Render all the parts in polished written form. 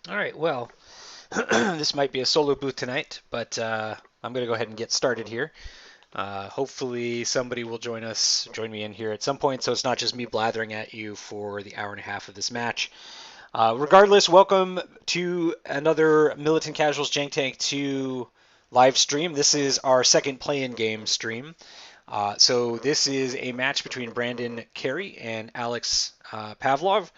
All right, well, this might be a solo booth tonight, but I'm going to go ahead and get started here. Hopefully, somebody will join me in here at some point, so it's not just me blathering at you for the hour and a half of this match. Regardless, welcome to another Militant Casuals Jank Tank 2 live stream. This is our second play-in game stream. So this is a match between Brandon Carey and Alex Pavlov.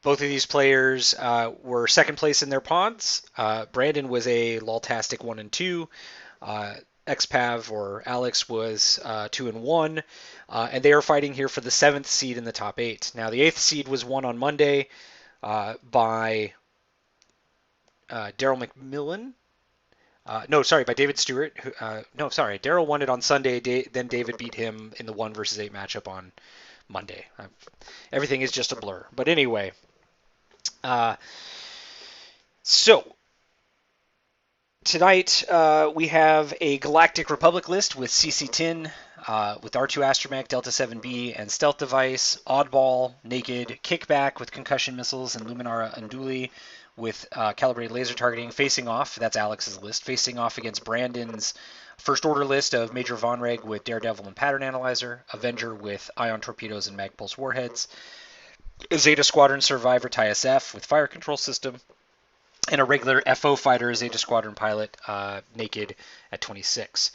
Both of these players were second place in their pods. Brandon was a Loltastic 1 and 2. XPav or Alex was 2 and 1. And they are fighting here for the seventh seed in the top 8. Now, the eighth seed was won on Monday by Daryl McMillan. No, sorry, by David Stewart. No, sorry, Daryl won it on Sunday. Then David beat him in the 1 versus 8 matchup on Monday. Everything is just a blur. But anyway, uh, so tonight we have a Galactic Republic list with CC-10, with R2 Astromech, Delta 7B, and Stealth Device, Oddball, Naked, Kickback with Concussion Missiles, and Luminara Unduli with Calibrated Laser Targeting facing off. That's Alex's list. Facing off against Brandon's First Order list of Major Von Reg with Daredevil and Pattern Analyzer, Avenger with Ion Torpedoes and Magpulse Warheads, Zeta Squadron Survivor TISF with Fire Control System, and a regular FO fighter Zeta Squadron pilot, Naked at 26.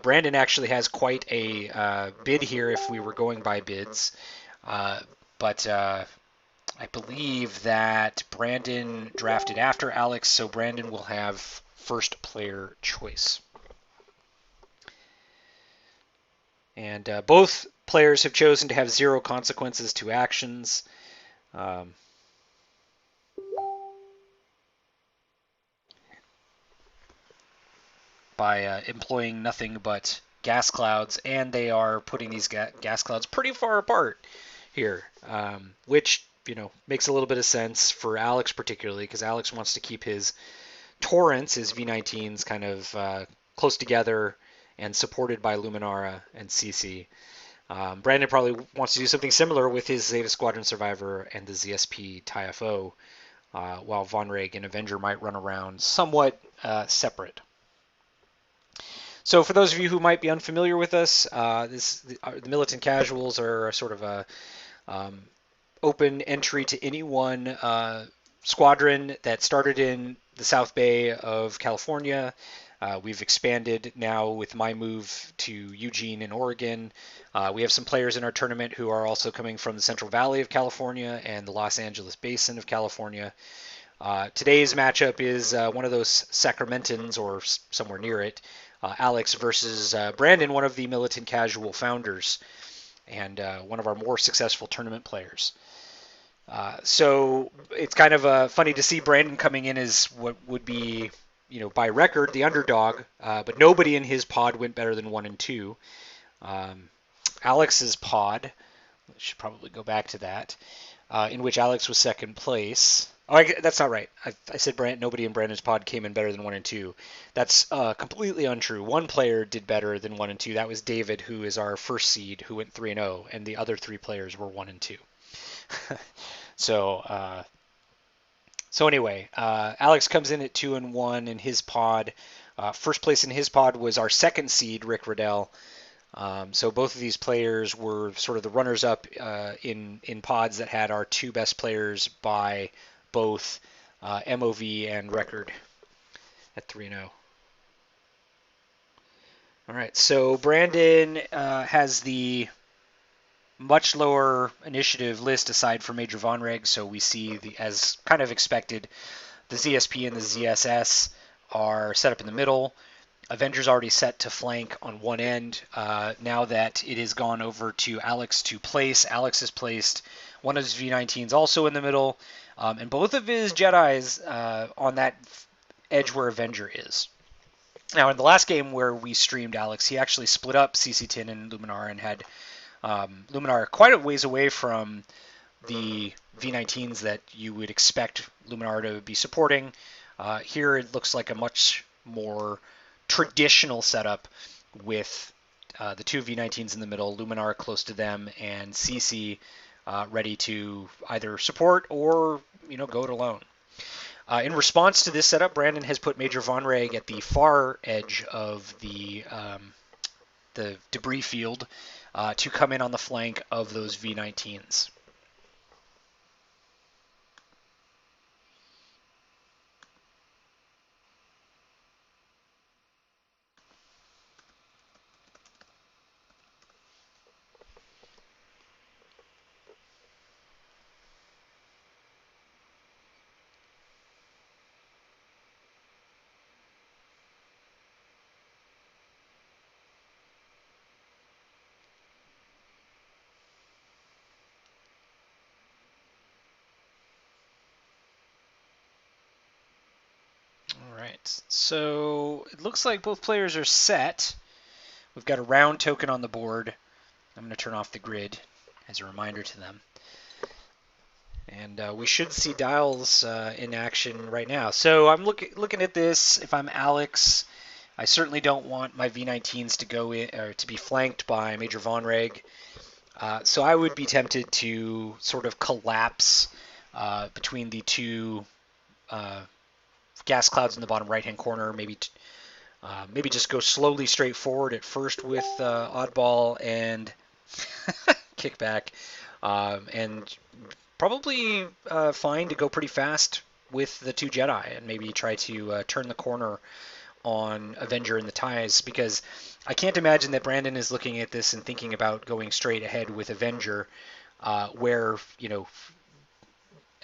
Brandon actually has quite a bid here if we were going by bids, but I believe that Brandon drafted after Alex, so Brandon will have first player choice. And both players have chosen to have 0 consequences to actions. Um, by employing nothing but gas clouds, and they are putting these gas clouds pretty far apart here, which makes a little bit of sense for Alex particularly, because Alex wants to keep his torrents, his V19s, kind of close together and supported by Luminara and CC. Brandon probably wants to do something similar with his Zeta Squadron Survivor and the ZSP TIFO, while Von Reg and Avenger might run around somewhat separate. So for those of you who might be unfamiliar with us, the Militant Casuals are sort of a open entry to any one squadron that started in the South Bay of California. We've expanded now with my move to Eugene in Oregon. We have some players in our tournament who are also coming from the Central Valley of California and the Los Angeles Basin of California. Today's matchup is one of those Sacramentans or somewhere near it. Alex versus Brandon, one of the Militant Casual founders and one of our more successful tournament players. So it's kind of funny to see Brandon coming in as what would be, by record, the underdog, but nobody in his pod went better than 1 and 2. Alex's pod, I should probably go back to that, in which Alex was second place. Oh, that's not right. I said nobody in Brandon's pod came in better than 1 and 2. That's completely untrue. One player did better than 1 and 2. That was David, who is our first seed, who went 3 and 0, and the other 3 players were 1 and 2. So, so anyway, Alex comes in at 2 and 1 in his pod. First place in his pod was our second seed, Rick Riddell. So both of these players were sort of the runners-up in pods that had our 2 best players by both MOV and record at 3 and 0. All right, so Brandon has the much lower initiative list aside from Major Von Reg, so we see, as kind of expected, the ZSP and the ZSS are set up in the middle. Avenger's already set to flank on one end. Now that it has gone over to Alex to place, Alex has placed one of his V19s also in the middle, and both of his Jedis on that edge where Avenger is. Now, in the last game where we streamed Alex, he actually split up CC-10 and Luminar and had Luminar quite a ways away from the V19s that you would expect Luminar to be supporting. Here it looks like a much more traditional setup with the 2 V19s in the middle, Luminar close to them, and CC ready to either support or go it alone. In response to this setup, Brandon has put Major Von Reg at the far edge of the debris field to come in on the flank of those V-19s. All right, so it looks like both players are set. We've got a round token on the board. I'm going to turn off the grid as a reminder to them. And we should see dials in action right now. So I'm looking at this. If I'm Alex, I certainly don't want my V19s to go in or to be flanked by Major Von Reg. So I would be tempted to sort of collapse between the two gas clouds in the bottom right-hand corner. Maybe just go slowly straight forward at first with oddball and kickback, and probably fine to go pretty fast with the two Jedi and maybe try to turn the corner on Avenger in the ties, because I can't imagine that Brandon is looking at this and thinking about going straight ahead with Avenger, where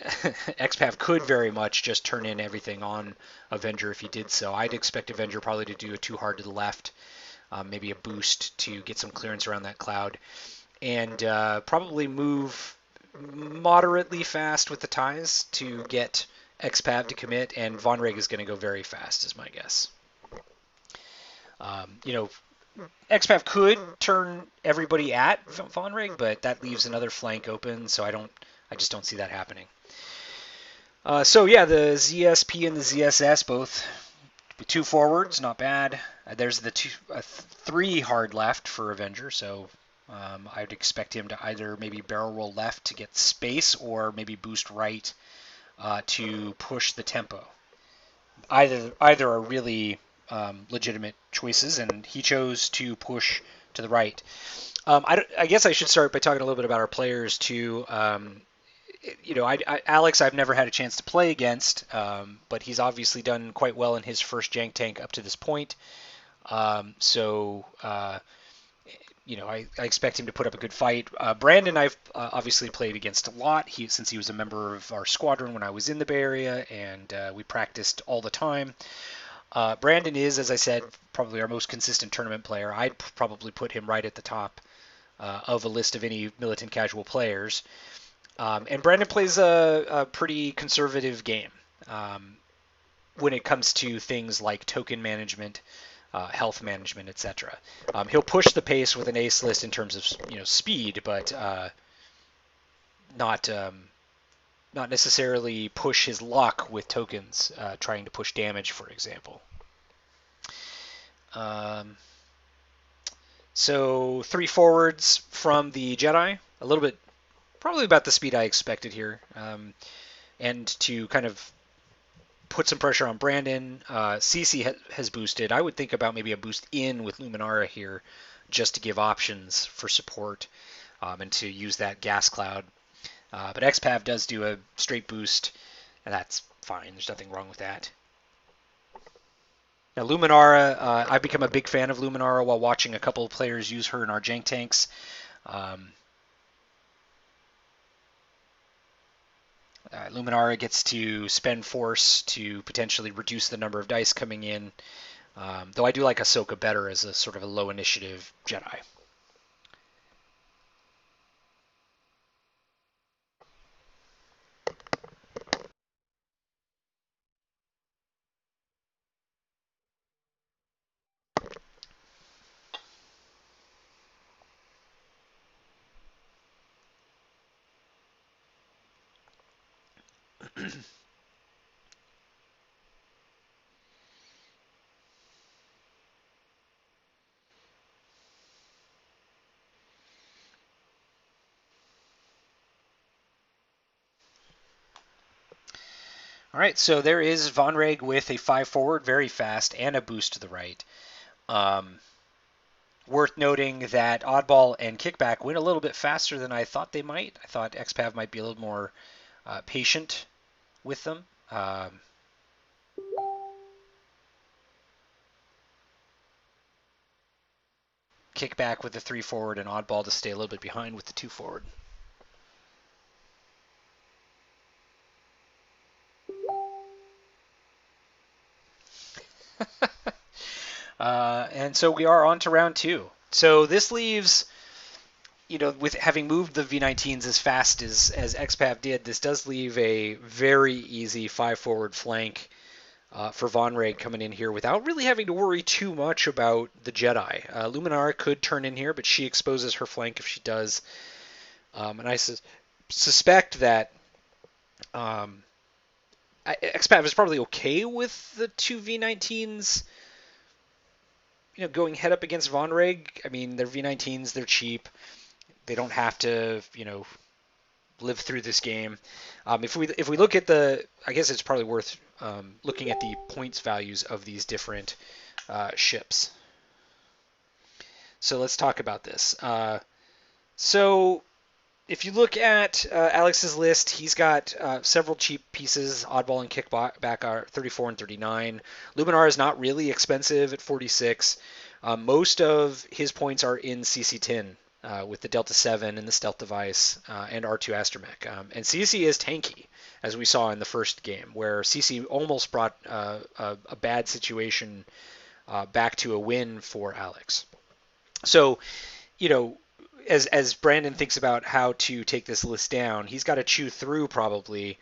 XPav could very much just turn in everything on Avenger if he did so. I'd expect Avenger probably to do a too hard to the left, maybe a boost to get some clearance around that cloud, and probably move moderately fast with the ties to get XPav to commit, and Von Reg is going to go very fast, is my guess. XPav could turn everybody at Von Reg, but that leaves another flank open, so I just don't see that happening. So yeah, the ZSP and the ZSS both with two forwards, not bad. There's the 3 hard left for Avenger, so I'd expect him to either maybe barrel roll left to get space or maybe boost right to push the tempo. Either are really legitimate choices, and he chose to push to the right. I guess I should start by talking a little bit about our players too. Alex, I've never had a chance to play against, but he's obviously done quite well in his first Jank tank up to this point. I expect him to put up a good fight. Brandon, I've obviously played against a lot since he was a member of our squadron when I was in the Bay Area, and we practiced all the time. Brandon is, as I said, probably our most consistent tournament player. I'd probably put him right at the top of a list of any militant casual players. And Brandon plays a pretty conservative game when it comes to things like token management, health management, etc. He'll push the pace with an ace list in terms of speed, but not necessarily push his luck with tokens, trying to push damage, for example. So 3 forwards from the Jedi, a little bit, probably about the speed I expected here, and to kind of put some pressure on Brandon. CC has boosted. I would think about maybe a boost in with Luminara here, just to give options for support and to use that gas cloud. But XPav does do a straight boost, and that's fine. There's nothing wrong with that. Now Luminara, I've become a big fan of Luminara while watching a couple of players use her in our Jank tanks. Luminara gets to spend force to potentially reduce the number of dice coming in, though I do like Ahsoka better as a sort of a low initiative Jedi. All right, so there is Von Reg with a 5 forward, very fast, and a boost to the right. Um, Worth noting that Oddball and Kickback went a little bit faster than I thought they might. I thought XPav might be a little more patient with them. Kickback with the 3 forward, and Oddball to stay a little bit behind with the 2 forward. And so we are on to round 2. So this leaves, with having moved the V19s as fast as XPav did, this does leave a very easy 5 forward flank for Von Reg coming in here without really having to worry too much about the Jedi. Luminara could turn in here, but she exposes her flank if she does. And I suspect that XPav is probably okay with the 2 V19s going head up against Von Reg. I mean, they're V19s, they're cheap. They don't have to, live through this game. If we look at I guess it's probably worth looking at the points values of these different ships. So let's talk about this. So if you look at Alex's list, he's got several cheap pieces. Oddball and Kickback are 34 and 39. Luminar is not really expensive at 46. Most of his points are in CC10 with the Delta 7 and the stealth device and R2 Astromech. And CC is tanky, as we saw in the first game, where CC almost brought a bad situation back to a win for Alex. So, as Brandon thinks about how to take this list down, he's got to chew through probably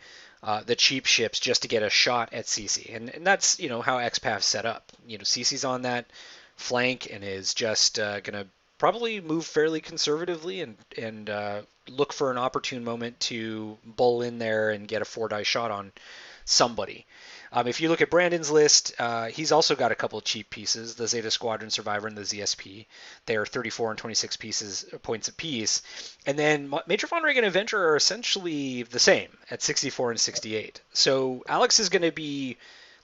the cheap ships just to get a shot at CC, and that's how XPath's set up. CC's on that flank and is just going to probably move fairly conservatively and look for an opportune moment to bull in there and get a 4-die shot on somebody. If you look at Brandon's list, he's also got a couple of cheap pieces, the Zeta Squadron Survivor and the ZSP. They are 34 and 26 points apiece. And then Major Von Reg and Avenger are essentially the same at 64 and 68. So Alex is going to be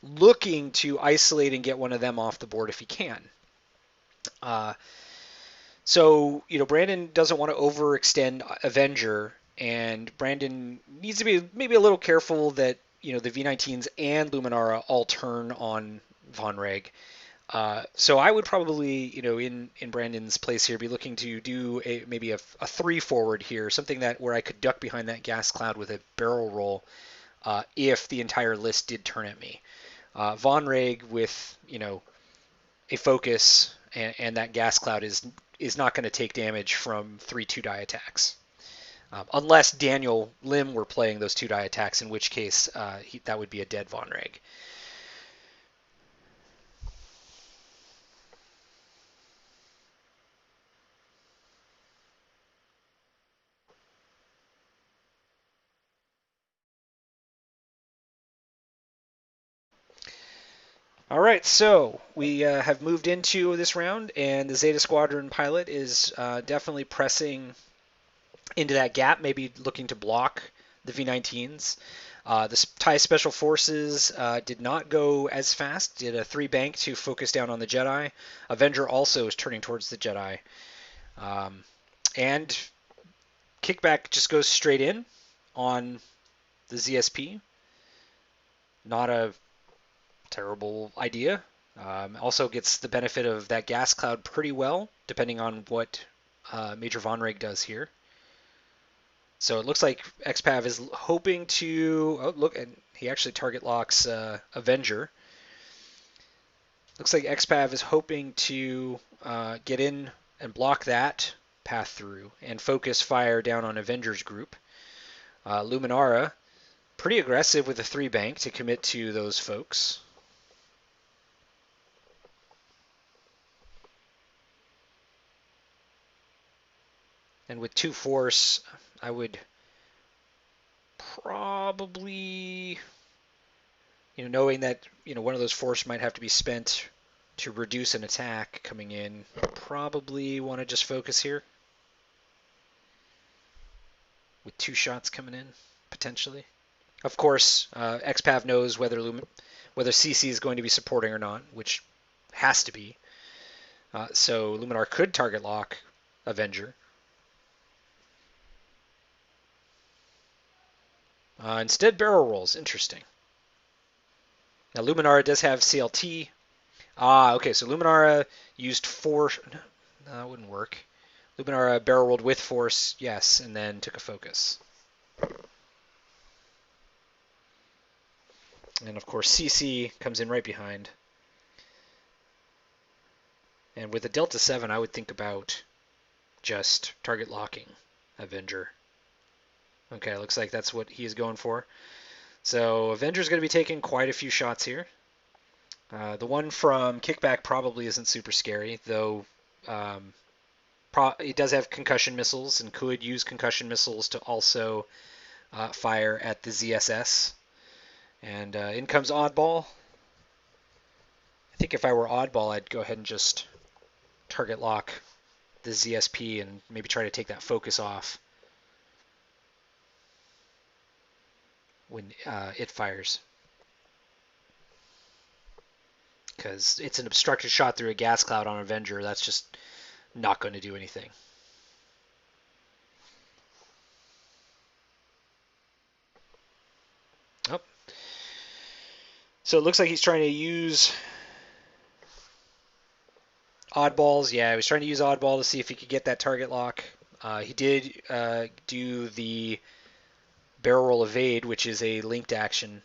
looking to isolate and get one of them off the board if he can. So Brandon doesn't want to overextend Avenger, and Brandon needs to be maybe a little careful that the V19s and Luminara all turn on Von Reg. So I would probably, in Brandon's place here, be looking to do maybe a 3 forward here, something where I could duck behind that gas cloud with a barrel roll if the entire list did turn at me. Von Reg with a focus and that gas cloud is not going to take damage from 3 2-die attacks. Unless Daniel Lim were playing those 2-die attacks, in which case that would be a dead Von Reg. All right, so we have moved into this round, and the Zeta Squadron pilot is definitely pressing into that gap, maybe looking to block the V19s. The TIE Special Forces did not go as fast, did a 3 bank to focus down on the Jedi. Avenger also is turning towards the Jedi. And Kickback just goes straight in on the ZSP. Not a terrible idea. Also gets the benefit of that gas cloud pretty well, depending on what Major Von Reg does here. So it looks like XPav is hoping to... Oh, look, and he actually target locks Avenger. Looks like XPav is hoping to get in and block that path through and focus fire down on Avenger's group. Luminara, pretty aggressive with a 3 bank to commit to those folks. And with 2 force, I would probably, knowing that, one of those force might have to be spent to reduce an attack coming in, probably want to just focus here. With 2 shots coming in, potentially. Of course, XPav knows whether CC is going to be supporting or not, which has to be. So Luminar could target lock Avenger. Instead, barrel rolls. Interesting. Now Luminara does have CLT. Okay, so Luminara used force. No, that wouldn't work. Luminara barrel rolled with force, yes, and then took a focus. And of course, CC comes in right behind. And with a Delta 7, I would think about just target locking Avenger. Okay, looks like that's what he is going for. So Avenger's going to be taking quite a few shots here. The one from Kickback probably isn't super scary, though it does have concussion missiles and could use concussion missiles to also fire at the ZSS. And in comes Oddball. I think if I were Oddball, I'd go ahead and just target lock the ZSP and maybe try to take that focus off when it fires. Because it's an obstructed shot through a gas cloud on Avenger. That's just not going to do anything. Oh. So it looks like he's trying to use oddballs. Yeah, he was trying to use oddball to see if he could get that target lock. He did do the barrel roll evade, which is a linked action.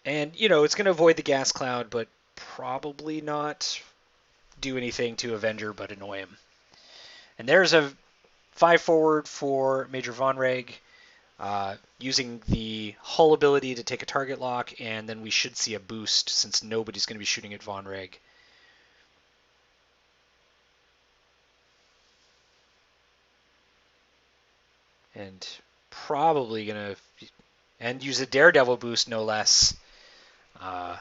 And, it's going to avoid the gas cloud, but probably not do anything to Avenger but annoy him. And there's a 5 forward for Major Von Reg, using the hull ability to take a target lock, and then we should see a boost since nobody's going to be shooting at Von Reg. And probably going to and use a Daredevil boost, no less. And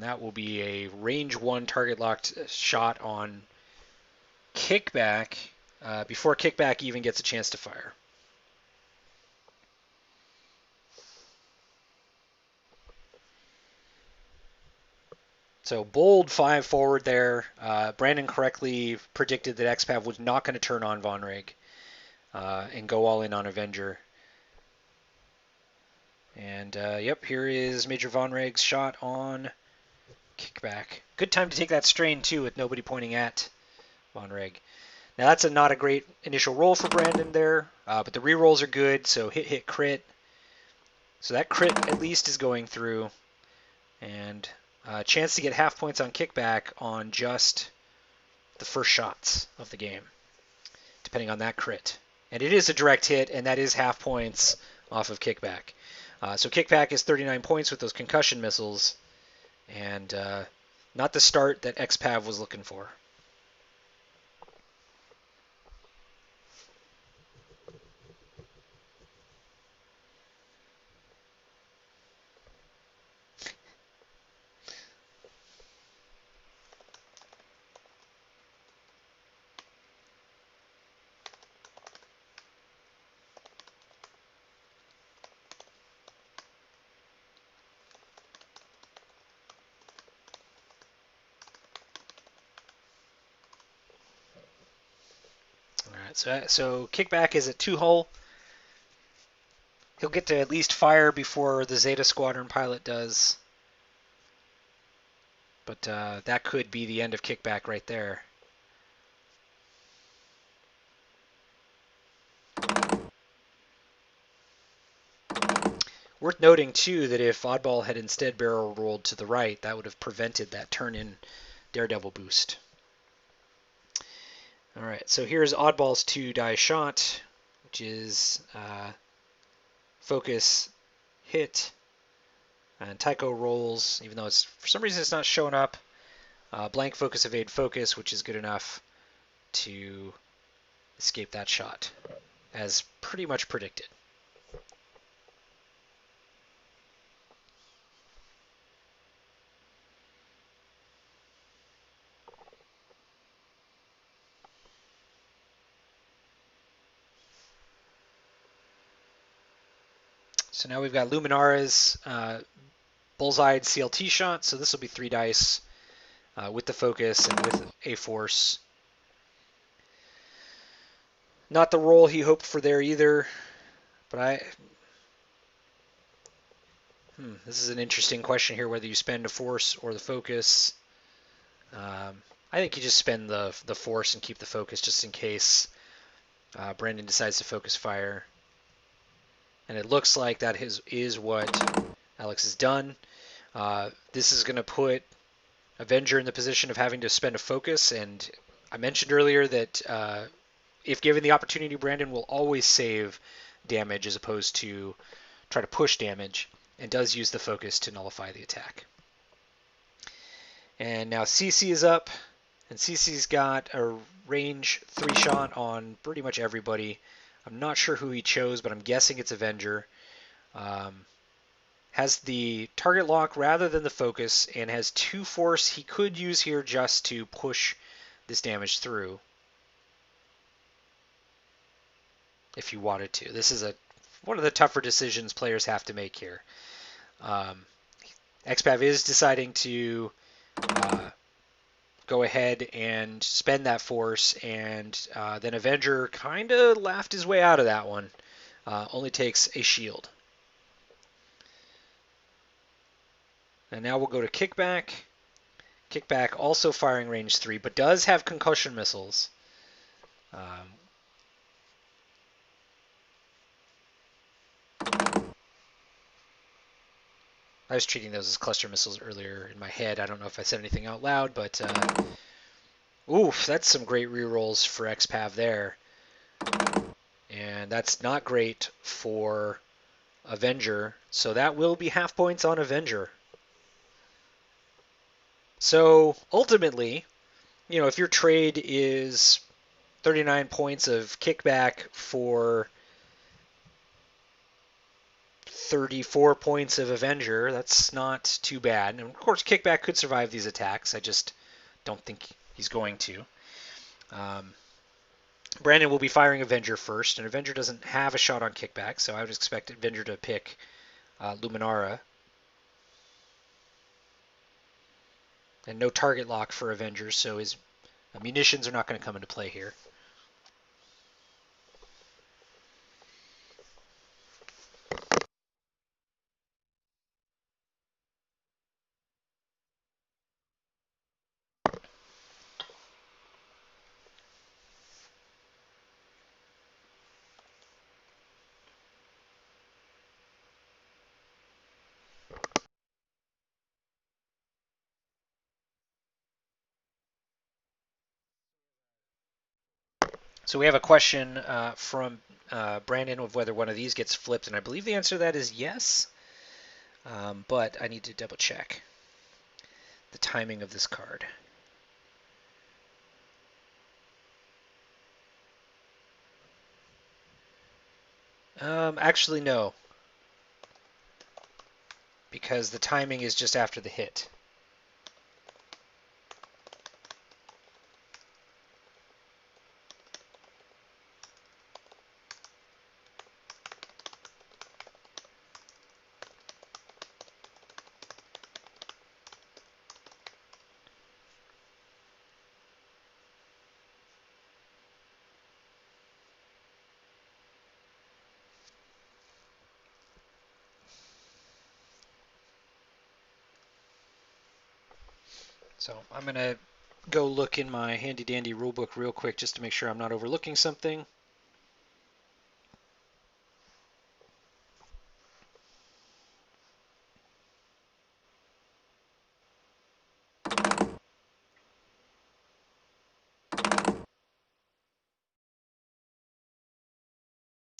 that will be a range 1 target locked shot on Kickback before Kickback even gets a chance to fire. So bold 5 forward there. Brandon correctly predicted that XPav was not going to turn on Von Reg and go all in on Avenger. And yep, here is Major Von Reg's shot on Kickback. Good time to take that strain too, with nobody pointing at Von Reg. Now that's not a great initial roll for Brandon there, but the rerolls are good. So hit, crit. So that crit at least is going through, and a chance to get half points on Kickback on just the first shots of the game, depending on that crit. And it is a direct hit, and that is half points off of Kickback. So Kickback is 39 points with those concussion missiles, and not the start that XPav was looking for. So Kickback is at 2 hull. He'll get to at least fire before the Zeta Squadron pilot does. But that could be the end of Kickback right there. Worth noting, too, that if Oddball had instead barrel rolled to the right, that would have prevented that turn-in Daredevil boost. All right, so here's Oddball's 2-die shot, which is focus, hit, and Tycho rolls, even though for some reason it's not showing up. Blank focus, evade focus, which is good enough to escape that shot, as pretty much predicted. So now we've got Luminara's bullseyed CLT shot, so this will be 3 dice with the focus and with a force. Not the roll he hoped for there either, but this is an interesting question here, whether you spend a force or the focus. I think you just spend the force and keep the focus just in case Brandon decides to focus fire. And it looks like that is what Alex has done. This is going to put Avenger in the position of having to spend a focus, and I mentioned earlier that if given the opportunity, Brandon will always save damage as opposed to try to push damage, and does use the focus to nullify the attack. And now CC is up, and CC's got a range 3 shot on pretty much everybody. I'm not sure who he chose, but I'm guessing it's Avenger. Has the target lock rather than the focus, and has 2 force he could use here just to push this damage through if you wanted to. This is one of the tougher decisions players have to make here. XPav is deciding to go ahead and spend that force, and then Avenger kind of laughed his way out of that one. Only takes a shield. And now we'll go to Kickback. Kickback also firing range 3, but does have concussion missiles. I was treating those as cluster missiles earlier in my head. I don't know if I said anything out loud, but oof, that's some great rerolls for XPav there. And that's not great for Avenger, so that will be half points on Avenger. So ultimately, if your trade is 39 points of Kickback for 34 points of Avenger, that's not too bad. And of course, Kickback could survive these attacks. I just don't think he's going to. Brandon will be firing Avenger first, and Avenger doesn't have a shot on Kickback, so I would expect Avenger to pick Luminara. And no target lock for Avenger, so his munitions are not going to come into play here. So we have a question from Brandon of whether one of these gets flipped, and I believe the answer to that is yes, but I need to double check the timing of this card. Actually, no, because the timing is just after the hit. So I'm going to go look in my handy-dandy rulebook real quick just to make sure I'm not overlooking something.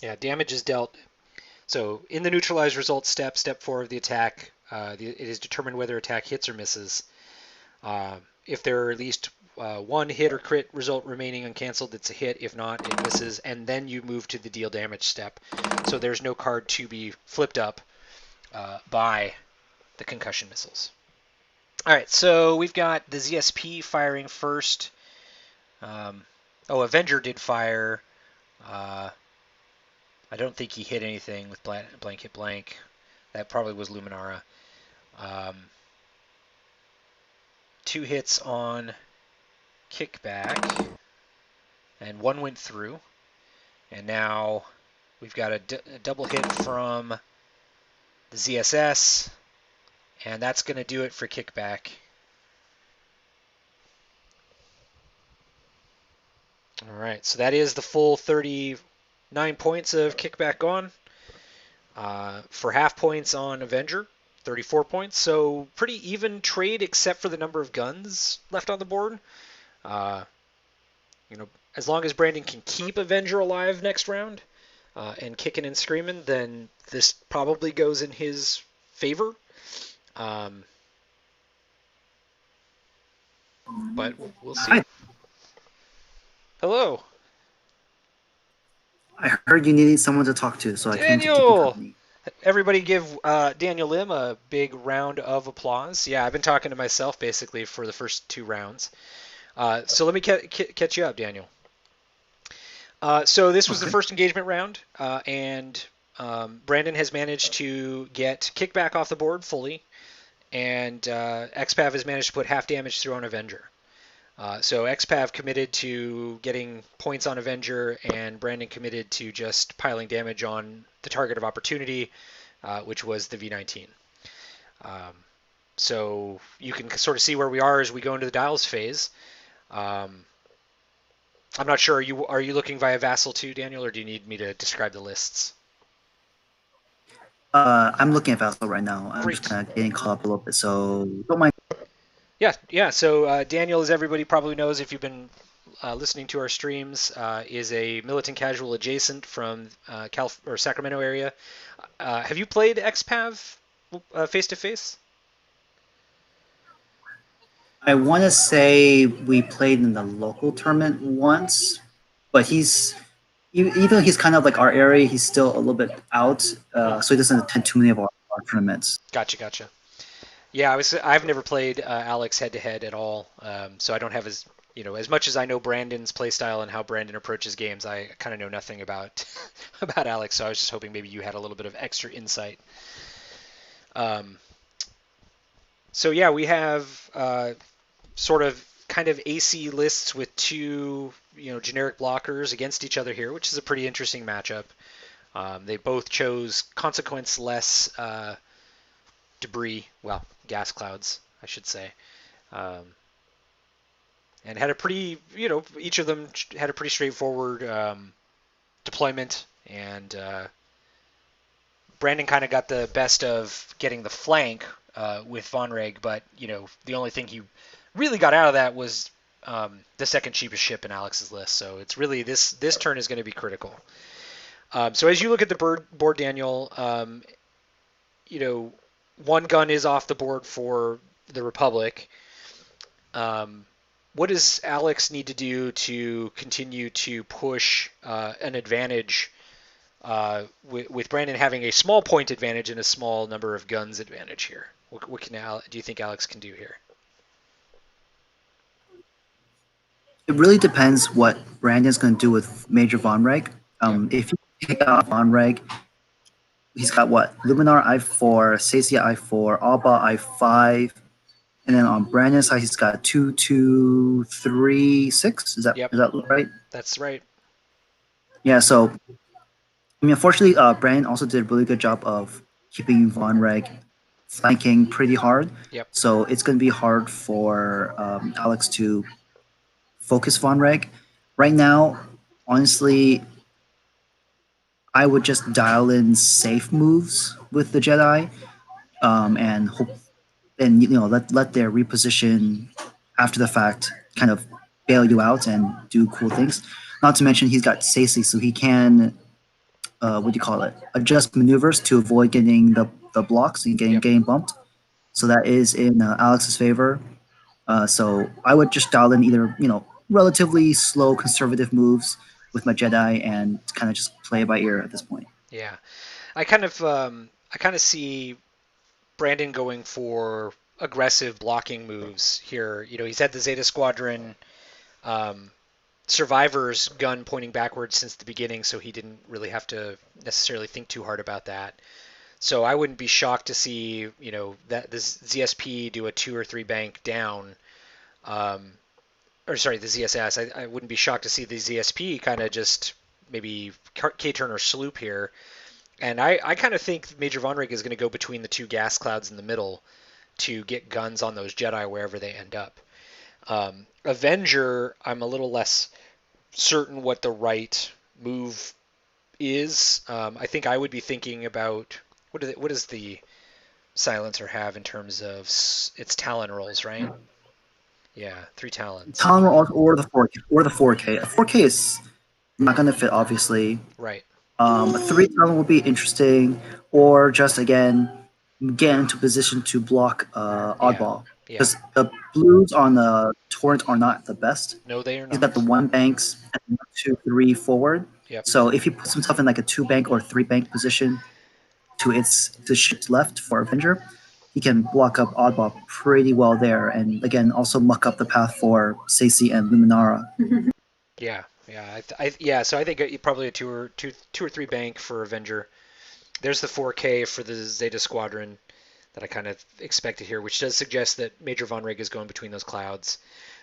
Yeah, damage is dealt. So in the neutralize results step 4 of the attack, it is determined whether attack hits or misses. If there are at least one hit or crit result remaining uncancelled, it's a hit. If not, it misses, and then you move to the deal damage step. So there's no card to be flipped up by the concussion missiles. All right, so we've got the ZSP firing first. Avenger did fire. I don't think he hit anything with blank hit blank. That probably was Luminara. Um, 2 hits on kickback, and 1 went through. And now we've got a double hit from the ZSS, and that's going to do it for kickback. All right, so that is the full 39 points of kickback gone. For half points on Avenger, 34 points. So pretty even trade except for the number of guns left on the board. Uh, as long as Brandon can keep Avenger alive next round and kicking and screaming, then this probably goes in his favor. But we'll see. Hi. Hello. I heard you needed someone to talk to, so I came to keep you Daniel! company. Everybody give Daniel Lim a big round of applause. Yeah, I've been talking to myself basically for the first 2 rounds. So let me catch you up, Daniel. So this was the first engagement round, and Brandon has managed to get kickback off the board fully, and XPav has managed to put half damage through on Avenger. So XPav committed to getting points on Avenger, and Brandon committed to just piling damage on the target of opportunity, which was the V19. So you can sort of see where we are as we go into the dials phase. I'm not sure. Are you looking via Vassal too, Daniel, or do you need me to describe the lists? I'm looking at Vassal right now. I'm Great. just kind of getting caught up a little bit, so don't mind. Yeah. So Daniel, as everybody probably knows if you've been listening to our streams, is a Militant Casual adjacent from Sacramento area. Have you played XPav face to face? I want to say we played in the local tournament once, but even though he's kind of like our area, he's still a little bit out, so he doesn't attend too many of our tournaments. Gotcha. Yeah, I've never played Alex head to head at all, so I don't have as much as I know Brandon's playstyle and how Brandon approaches games. I kind of know nothing about about Alex, so I was just hoping maybe you had a little bit of extra insight. So yeah, we have sort of kind of AC lists with 2 generic blockers against each other here, which is a pretty interesting matchup. They both chose consequence-less debris, well, gas clouds, I should say, and had a pretty, each of them had a pretty straightforward deployment, and Brandon kind of got the best of getting the flank with Von Reg, but the only thing he really got out of that was the second cheapest ship in Alex's list. So it's really this turn is going to be critical. So as you look at the board, Daniel, 1 gun is off the board for the Republic. What does Alex need to do to continue to push an advantage with Brandon having a small point advantage and a small number of guns advantage here? What do you think Alex can do here? It really depends what Brandon's going to do with Major Von Reg. If you take out Von Reg, he's got what? Luminar I4, Sacia I4, Alba I5, and then on Brandon's side, he's got 2, 2, 3, 6. Is that right? That's right. Yeah. So, I mean, unfortunately, Brandon also did a really good job of keeping Von Reg flanking pretty hard. Yep. So it's going to be hard for Alex to focus Von Reg. Right now, honestly, I would just dial in safe moves with the Jedi, and hope, and let their reposition after the fact kind of bail you out and do cool things. Not to mention he's got Sacy, so he can what do you call it? Adjust maneuvers to avoid getting the blocks and getting bumped. So that is in Alex's favor. So I would just dial in either relatively slow conservative moves with my Jedi and kind of just play it by ear at this point. Yeah, I kind of see Brandon going for aggressive blocking moves here. He's had the Zeta Squadron Survivor's gun pointing backwards since the beginning, so he didn't really have to necessarily think too hard about that. So I wouldn't be shocked to see, that this ZSP do a 2 or 3 bank down, um, or sorry, the ZSS. I wouldn't be shocked to see the ZSP kind of just maybe K-turn or sloop here. And I kind of think Major Von Rig is going to go between the two gas clouds in the middle to get guns on those Jedi wherever they end up. Avenger, I'm a little less certain what the right move is. I think I would be thinking about what does the silencer have in terms of its Talon rolls, right? Yeah, 3 Talons. Talon or the 4K or the 4K. A 4K is not going to fit, obviously. Right. A 3 Talon would be interesting, or just again get into position to block oddball. Yeah. Because the blues on the torrent are not the best. No, they are He's not. got the 1 banks and 2, 3 forward. Yep. So if he puts himself in like a 2 bank or 3 bank position to ship's left for Avenger, he can block up oddball pretty well there, and again also muck up the path for Stacey and Luminara. Yeah. Yeah. So I think probably a 2 or 3 bank for Avenger. There's the 4K for the Zeta Squadron that I kind of expected here, which does suggest that Major Von Rig is going between those clouds.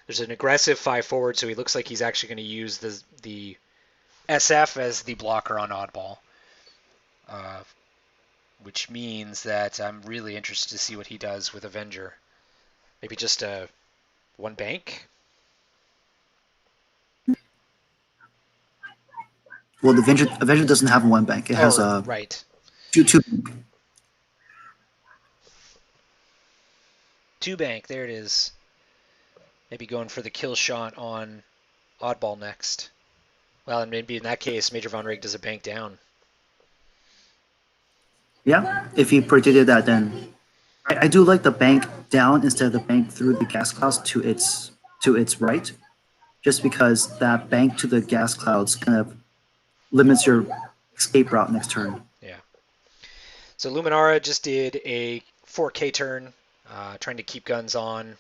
There's an aggressive 5 forward, so he looks like he's actually going to use the SF as the blocker on oddball, which means that I'm really interested to see what he does with Avenger. Maybe just a 1 bank. Well, the Avenger doesn't have a 1 bank. It has a right. 2 2 bank. There it is. Maybe going for the kill shot on oddball next. Well, and maybe in that case, Major Von Rig does a bank down. Yeah, if he predicted that, then I do like the bank down instead of the bank through the gas clouds to its right, just because that bank to the gas clouds kind of limits your escape route next turn. Yeah. So Luminara just did a 4K turn, trying to keep guns on,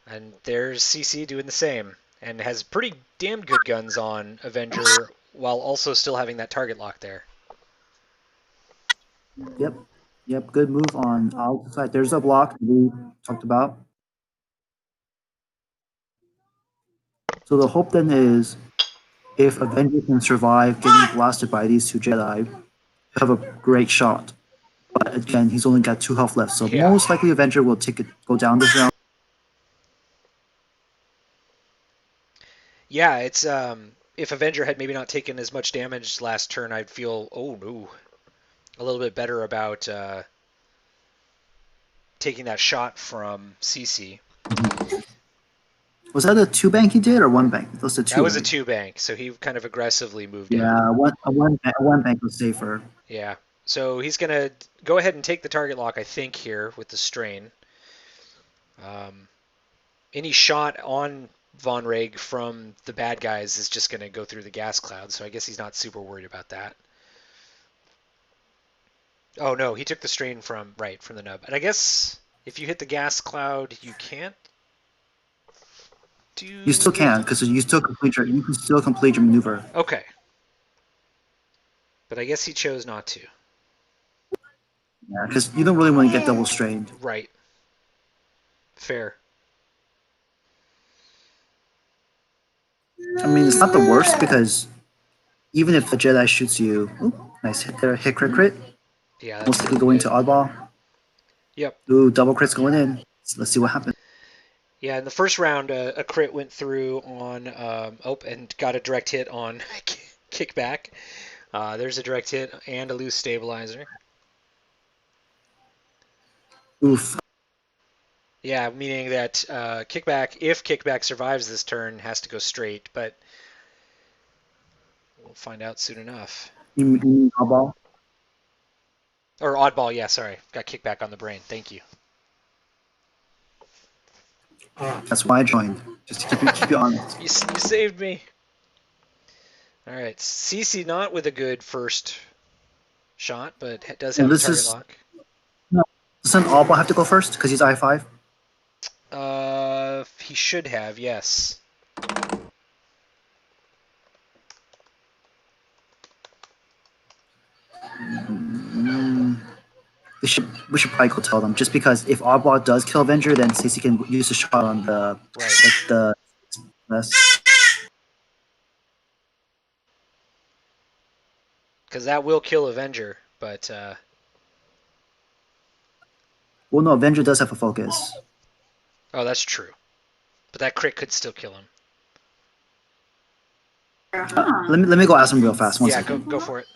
and there's CC doing the same, and has pretty damn good guns on Avenger while also still having that target lock there. Yep, good move on outside. There's a block we talked about. So the hope then is, if Avenger can survive getting blasted by these 2 Jedi, he'll have a great shot. But again, he's only got 2 health left, so most likely Avenger will go down this round. Yeah, it's if Avenger had maybe not taken as much damage last turn, I'd feel a little bit better about taking that shot from CC. Was that a 2 bank he did or 1 bank? That was a 2. That was a 2 bank, so he kind of aggressively moved in. Yeah, a one bank was safer. Yeah, so he's gonna go ahead and take the target lock, I think, here with the strain. Any shot on Von Rig from the bad guys is just gonna go through the gas cloud, so I guess he's not super worried about that. Oh no, he took the strain from the nub. And I guess if you hit the gas cloud, you can't do. You still can, because you can still complete your maneuver. Okay. But I guess he chose not to. Yeah, because you don't really want to get double strained. Right. Fair. I mean, it's not the worst, because even if the Jedi shoots you, nice hit there, hit crit. Yeah. Most likely going to oddball. Yep. Ooh, double crits going in. So let's see what happens. Yeah, in the first round, a crit went through on and got a direct hit on kickback. There's a direct hit and a loose stabilizer. Oof. Yeah, meaning that if kickback survives this turn, has to go straight, but we'll find out soon enough. You mean oddball? Or oddball, yeah, sorry. Got kickback on the brain. Thank you. That's why I joined. Just to keep you honest. You saved me. All right, CC not with a good first shot, but does have a target lock. No, doesn't oddball have to go first because he's I5? He should have, yes. Mm, we should probably go tell them just because if Oddball does kill Avenger, then Stacey can use a shot on the Right. like the less. Because that will kill Avenger, but Well, no, Avenger does have a focus. oh, that's true. But that crit could still kill him. Let me go ask him real fast. One Yeah, second. go for it.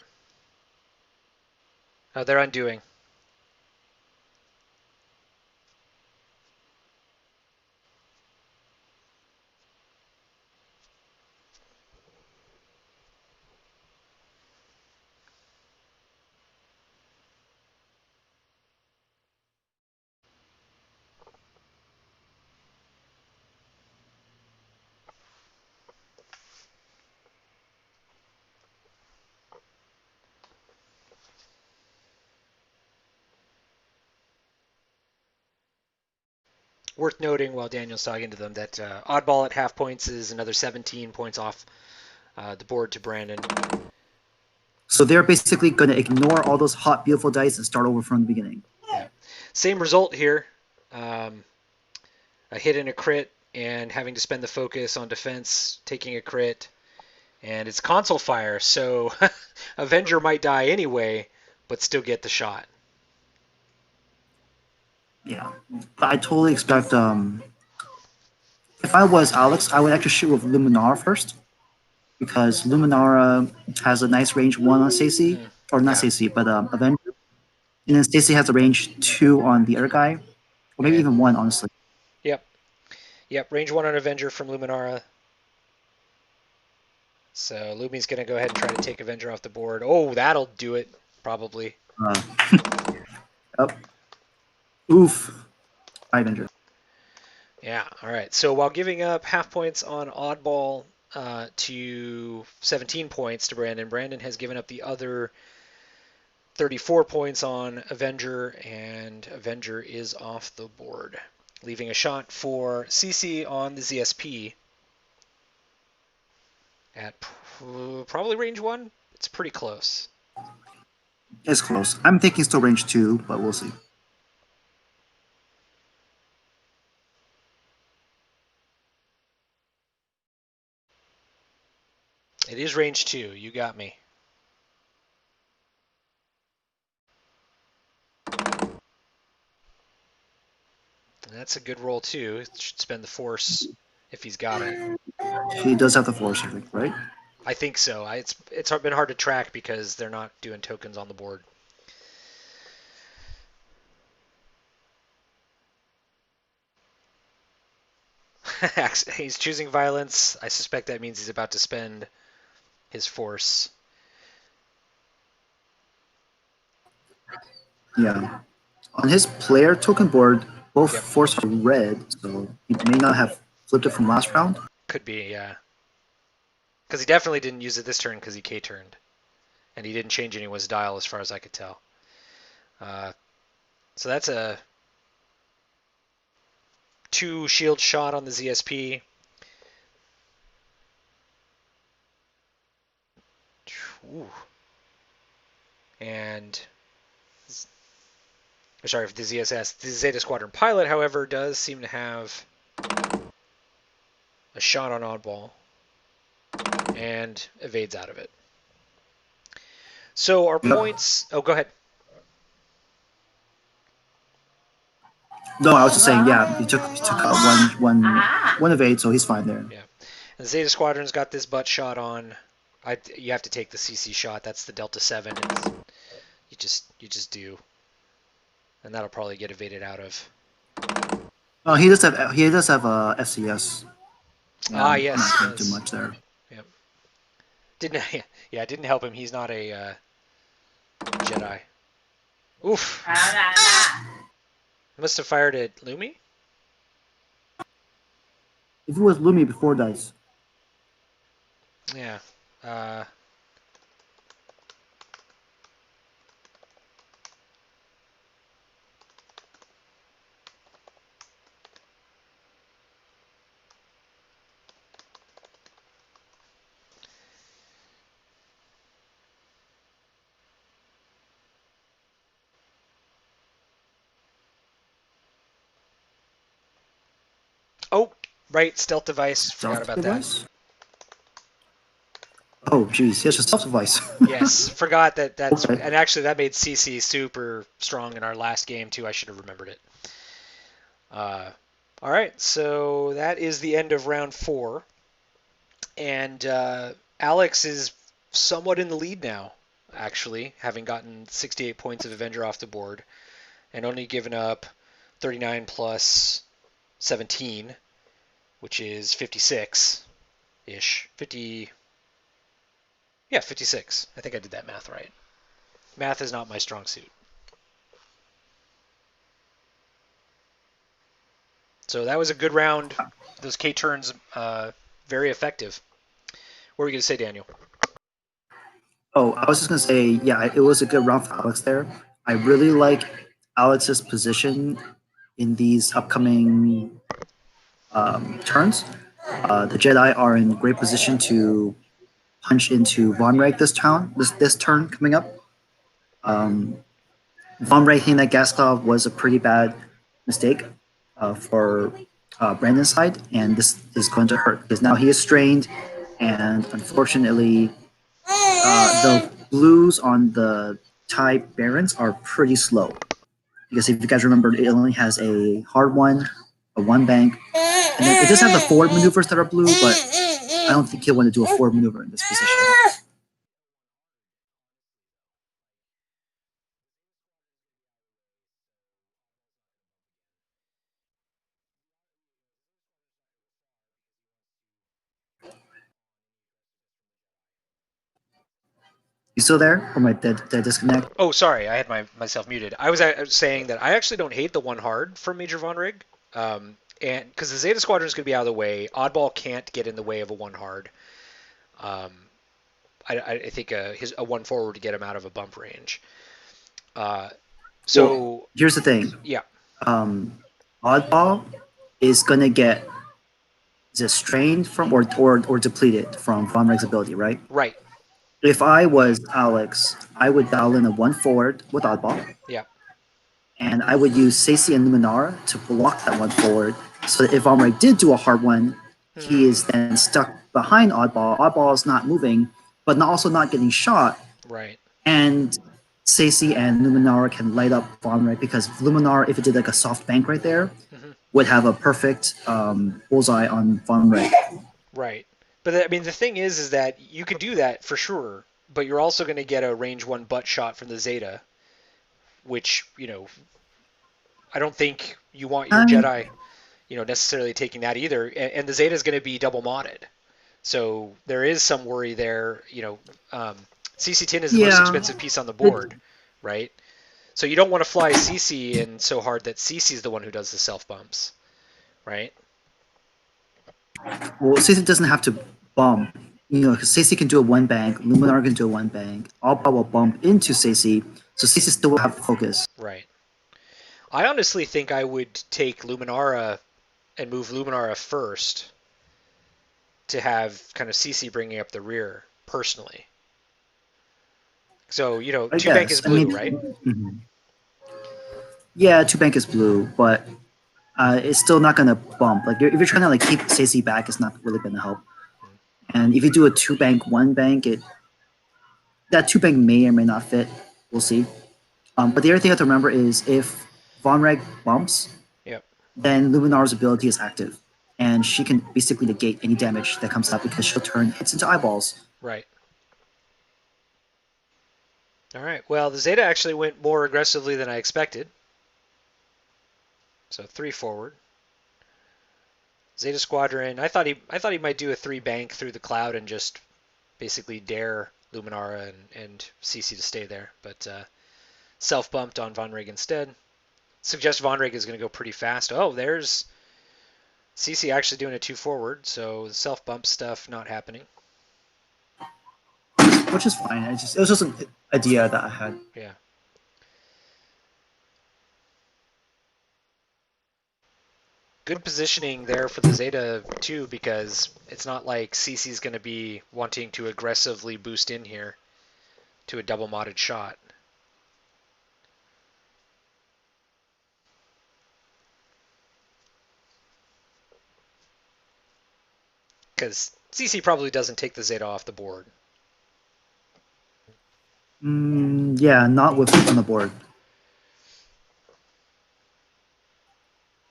Oh, they're undoing. Worth noting while Daniel's talking to them that oddball at half points is another 17 points off the board to Brandon. So they're basically going to ignore all those hot, beautiful dice and start over from the beginning. Yeah. Same result here. A hit and a crit, and having to spend the focus on defense, taking a crit. And it's console fire, so Avenger might die anyway, but still get the shot. Yeah, I totally expect. If I was Alex, I would actually shoot with Luminara first because Luminara has a nice range 1 on Stacey, or not Yeah. Stacey, but Avenger, and then Stacey has a range 2 on the other guy, or maybe And even 1, honestly. yep. Yep. Range 1 on Avenger from Luminara. So Lumi's going to go ahead and try to take Avenger off the board. Oh, that'll do it, probably. Yep. Oof. Avenger. Yeah, all right. So while giving up half points on Oddball to 17 points to Brandon, Brandon has given up the other 34 points on Avenger, and Avenger is off the board, leaving a shot for CC on the ZSP at probably range 1. It's pretty close. It's close. I'm thinking still range 2, but we'll see. It is range 2. You got me. And that's a good roll, too. Should spend the force if he's got it. He does have the force, I think, right? I think so. It's been hard to track because they're not doing tokens on the board. He's choosing violence. I suspect that means he's about to spend his force. Yeah. On his player token board, both Yep. force are red, so he may not have flipped it from last round. Could be, yeah. Because he definitely didn't use it this turn because he K-turned. And he didn't change anyone's dial as far as I could tell. So that's a 2 shield shot on the ZSP. Ooh. And sorry, for the ZSS. The Zeta Squadron pilot, however, does seem to have a shot on oddball and evades out of it. So our points. Oh, go ahead. No, I was just saying, yeah, he took one evade, so he's fine there. Yeah, and the Zeta Squadron's got this butt shot on. You have to take the CC shot. That's the Delta 7. You just do, and that'll probably get evaded out of. Oh, he does have a FCS. Yeah, yes, not he doing too does. much there. Yep. Didn't yeah, didn't help him. He's not a Jedi. Oof. Must have fired at Lumi. If it was Lumi before dice, Yeah. Right, stealth device. Forgot Stealth about that. device? Oh, geez, yes, a stealth device. Yes, forgot that. That's Okay. and actually that made CC super strong in our last game too. I should have remembered it. Uh, all right, so that is the end of round 4, and Alex is somewhat in the lead now. Actually, having gotten 68 points of Avenger off the board and only given up 39 plus 17, which is 56 ish. 50. Yeah, 56. I think I did that math right. Math is not my strong suit. So that was a good round. Those K turns, very effective. What were you going to say, Daniel? Oh, I was just gonna say, yeah, it was a good round for Alex there. I really like Alex's position in these upcoming turns. The Jedi are in great position to punch into Von Reg this turn coming up. Um, Von Reg hitting that gas cloud was a pretty bad mistake for Brandon's side, and this is going to hurt because now he is strained, and unfortunately, the blues on the TIE Barons are pretty slow. Because if you guys remember, it only has a hard one, a one bank, and then it does have the forward maneuvers that are blue, but I don't think he'll want to do a forward maneuver in this position. You still there? Or my dead disconnect? Oh, sorry, I had myself muted. I was saying that I actually don't hate the one hard from Major Von Rig, and because the Zeta Squadron is going to be out of the way, Oddball can't get in the way of a one hard. Um, I think a one forward to get him out of a bump range. Uh, Well, so here's the thing. yeah, Um, Oddball is gonna get strained from or depleted from Von Reg's ability, right? right, If I was Alex, I would dial in a one forward with Oddball, yeah, and I would use Stacey and Luminara to block that one forward. So that if Von Reg did do a hard one, hmm, he is then stuck behind Oddball. Oddball is not moving, but also not getting shot. right, And Stacey and Luminara can light up Von Reg because Luminara, if it did like a soft bank right there, hmm, would have a perfect bullseye on Von Reg. right. But I mean, the thing is that you could do that for sure, but you're also going to get a range one butt shot from the Zeta, which I don't think you want your I mean, Jedi, necessarily taking that either. And the Zeta is going to be double modded, so there is some worry there. CC10 is the most yeah, expensive piece on the it, board, right? So you don't want to fly CC in so hard that CC is the one who does the self bumps, right? well, Stacey doesn't have to bump. Because Stacey can do a one bank, Luminar can do a one bank. Alba will bump into Stacey, so Stacey still will have focus. Right. I honestly think I would take Luminara and move Luminara first to have kind of CC bringing up the rear personally. So, I two bank is guess. I blue, mean, right? mhm. Yeah, two bank is blue, but it's still not gonna bump. Like if you're trying to like keep Stacey back, it's not really gonna help. And if you do a two bank, one bank, that two bank may or may not fit. We'll see. But the other thing you have to remember is if Von Reg bumps, Yep. then Luminar's ability is active, and she can basically negate any damage that comes out because she'll turn hits into eyeballs. Right. All right. Well, the Zeta actually went more aggressively than I expected. So 3 forward. Zeta Squadron. I thought he might do a 3 bank through the cloud and just basically dare Luminara and CC to stay there, but self bumped on Von Rig instead. Suggest Von Rig is going to go pretty fast. Oh, there's CC actually doing a 2 forward, so self bump stuff not happening. Which is fine. It was just an idea that I had. Yeah. Good positioning there for the Zeta too, because it's not like CC's going to be wanting to aggressively boost in here to a double modded shot. because CC probably doesn't take the Zeta off the board. Yeah, not with on the board.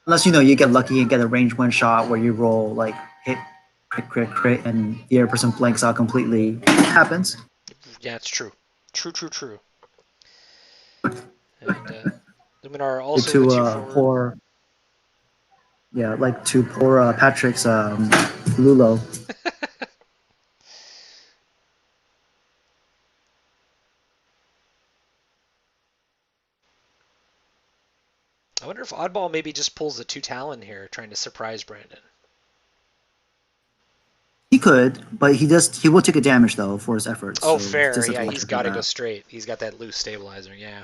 Unless you get lucky and get a range one shot where you roll like hit, crit, and the other person blanks out completely. It happens. Yeah, it's true. True. And Luminar also the To 2/4. poor, yeah, like to poor Patrick's Lulo. I wonder if Oddball maybe just pulls the 2 Talon here, trying to surprise Brandon. He could, but he does. He will take a damage though for his efforts. Oh, So he fair. just has Yeah, to watch he's out for got to go that. straight. He's got that loose stabilizer. Yeah.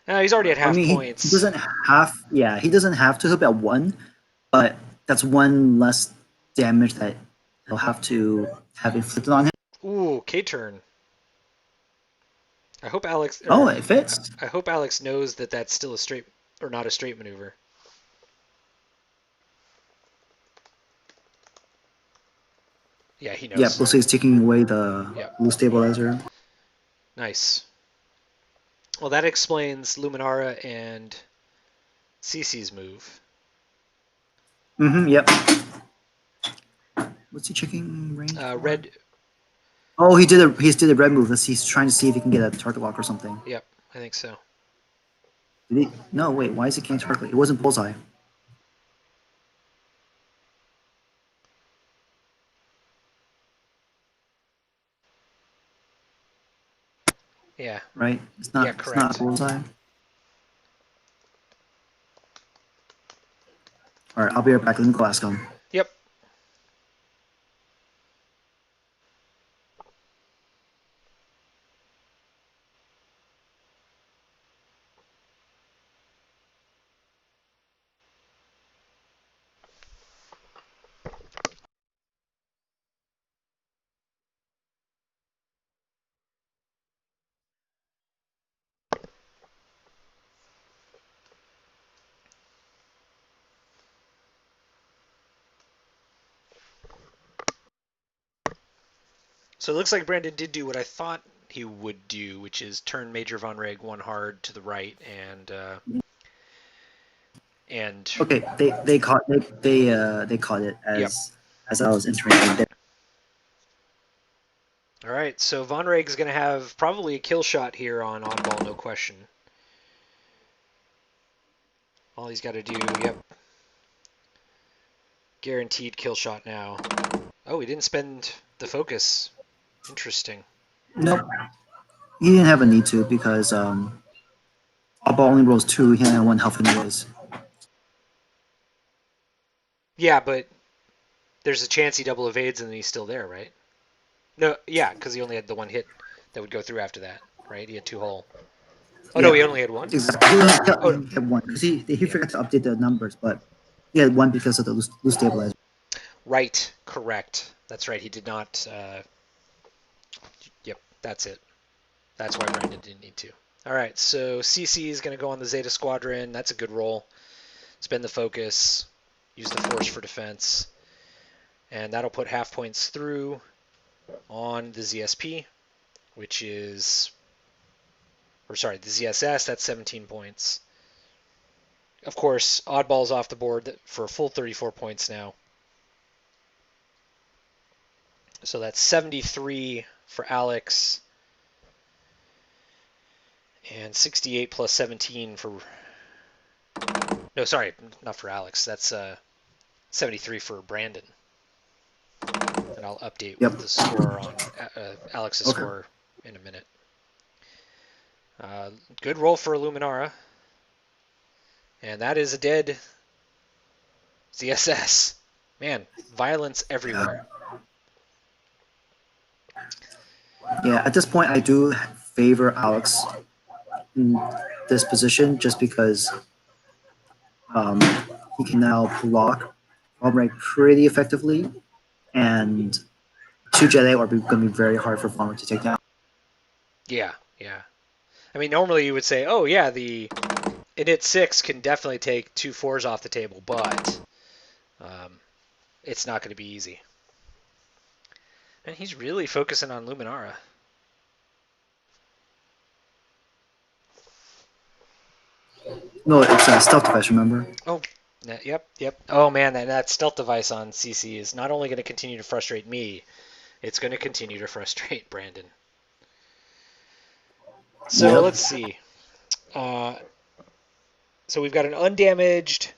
He's already at I half mean, he points. doesn't have. Yeah, he doesn't have to hit at one, but that's one less damage that he'll have to have inflicted on him. Ooh, K-turn. I hope Alex Oh, or it fits. I hope Alex knows that that's still a straight or not a straight maneuver. Yeah, he Yeah, knows. we'll say he's taking away the Yep. blue stabilizer. Nice. Well, that explains Luminara and CC's move. Yep. What's he checking range for? Red. Oh, he did a red move. He's trying to see if he can get a target lock or something. Yep, I think so. Did he? No, wait. Why is it can't target? It wasn't bullseye. Yeah. Right? It's Yeah, not. It's not correct. bullseye. All right, I'll be right back. Let me go ask him. Yep. So it looks like Brandon did do what I thought he would do, which is turn Major Von Reg 1 hard to the right and Okay, they caught it yep. as I was entering there. All right, so Von Reg's going to have probably a kill shot here on Oddball, no question. All he's got to do, yep. Guaranteed kill shot now. Oh, he didn't spend the focus. Interesting. Nope, he didn't have a need to because Alba only rolls two. He had one health anyways. Yeah, but there's a chance he double evades and then he's still there, right? No, yeah, because he only had the one hit that would go through after that, right? He had 2 hull. Oh, no, Yeah, he only had 1? exactly. Oh, He had one because he yeah. forgot to update the numbers, but he had one because of the loose stabilizer. Right, correct. That's right, he did not... Yep, that's it. That's why Brandon didn't need to. All right, so CC is going to go on the Zeta Squadron. That's a good roll. Spend the focus. Use the force for defense. And that'll put half points through on the ZSP, which is... Or sorry, the ZSS, that's 17 points. Of course, Oddball's off the board for a full 34 points now. So that's 73 for Alex. And 68 plus 17 for... No, sorry, not for Alex. That's 73 for Brandon. And I'll update Yep. the score on Alex's Okay. score in a minute. Good roll for Luminara. And that is a dead ZSS. Man, violence everywhere. Yeah, at this point, I do favor Alex in this position just because he can now block Albright pretty effectively, and 2 Jedi are going to be very hard for Farmer to take down. Yeah. I mean, normally you would say, oh, yeah, the Init 6 can definitely take 2 4s off the table, but it's not going to be easy. And he's really focusing on Luminara. No, it's a stealth device, remember? Oh, yep. Oh man, that stealth device on CC is not only going to continue to frustrate me, it's going to continue to frustrate Brandon. So Yep. let's see. So we've got an undamaged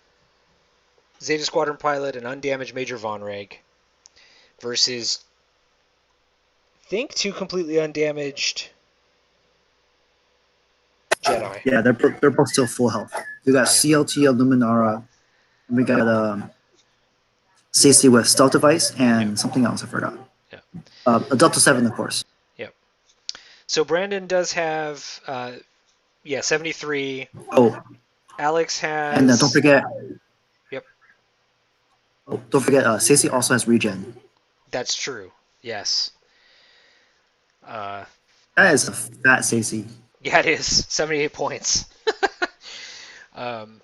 Zeta Squadron pilot, an undamaged Major Von Reg, versus think two completely undamaged Jedi. Yeah, they're both still full health. We got Yeah. CLT Luminara, and we got CC with stealth device and Yep. something else I forgot. Yeah. A Delta 7, of course. Yep. So Brandon does have 73. Oh, Alex and has. Yep. don't forget, CC also has regen. That's true. Yes. Uh, That is a fat CC. yeah, it is 78 points. um,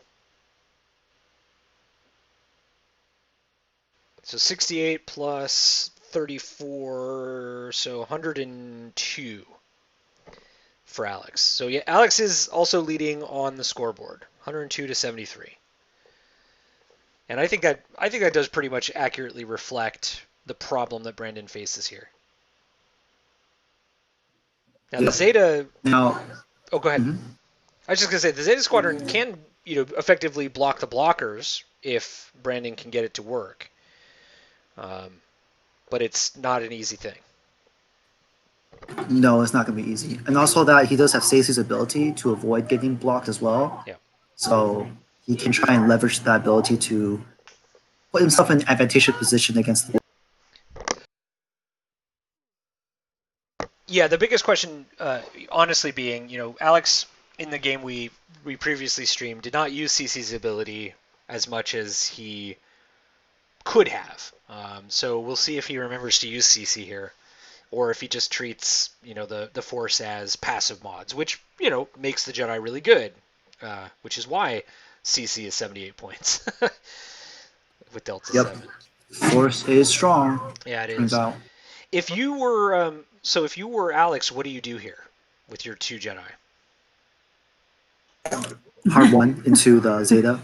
so 68 plus 34, so 102 for Alex. So yeah, Alex is also leading on the scoreboard, 102 to 73. And I think that does pretty much accurately reflect the problem that Brandon faces here. Now the Yep. Zeta. Now, Oh, go ahead. mhm. I was just gonna say the Zeta Squadron can effectively block the blockers if Brandon can get it to work, but it's not an easy thing. No, it's not going to be easy. And also that he does have Stacey's ability to avoid getting blocked as well. Yeah. So he can try and leverage that ability to put himself in an advantageous position against the. Yeah, the biggest question, honestly, being Alex in the game we previously streamed did not use CC's ability as much as he could have. So we'll see if he remembers to use CC here, or if he just treats the Force as passive mods, which makes the Jedi really good, which is why CC is 78 points with Delta 7. Force is strong. Yeah, it Turns is. out. If you were Alex, what do you do here with your two Jedi? Hard one into the Zeta.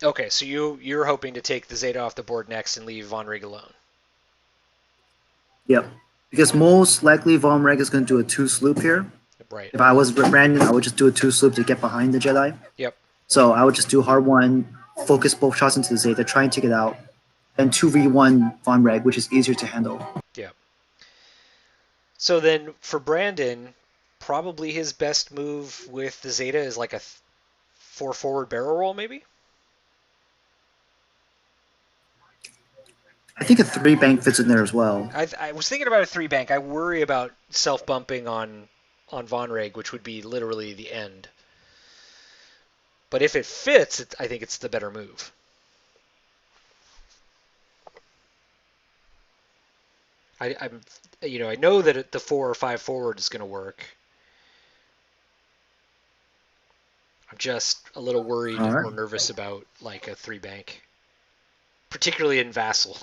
Okay, so you're hoping to take the Zeta off the board next and leave Von Rig alone. Yep. Because most likely Von Reg is going to do a 2 sloop here. Right. If I was Brandon, I would just do a 2 sloop to get behind the Jedi. Yep. So I would just do hard one, focus both shots into the Zeta, try and take it out, and 2v1 Von Reg, which is easier to handle. Yep. So then for Brandon, probably his best move with the Zeta is like a 4 forward barrel roll, maybe? I think a 3 bank fits in there as well. I was thinking about a 3 bank. I worry about self bumping on Von Reg, which would be literally the end. But if it fits, I think it's the better move. I know that the 4 or 5 forward is going to work. I'm just a little worried or nervous about like a 3 bank, particularly in Vassal.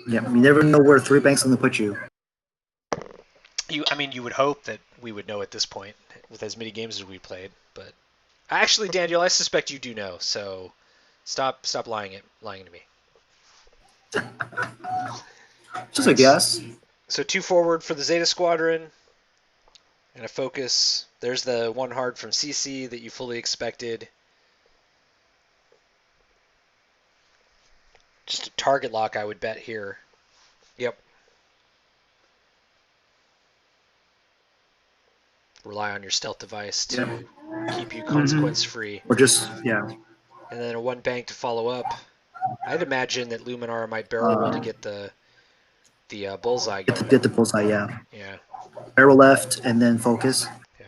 Yeah, you never know where 3 banks going to put you. You would hope that we would know at this point with as many games as we played, but actually, Daniel, I suspect you do know. So stop lying to me. Just a guess. So 2 forward for the Zeta Squadron, and a focus. There's the 1 hard from CC that you fully expected. Just a target lock, I would bet here. Yep. Rely on your stealth device to keep you consequence free. Or just, yeah. And then a 1 bank to follow up. I'd imagine that Luminara might barrel roll to get the bullseye going. Get the bullseye, yeah. Yeah. Barrel left and then focus. Yeah.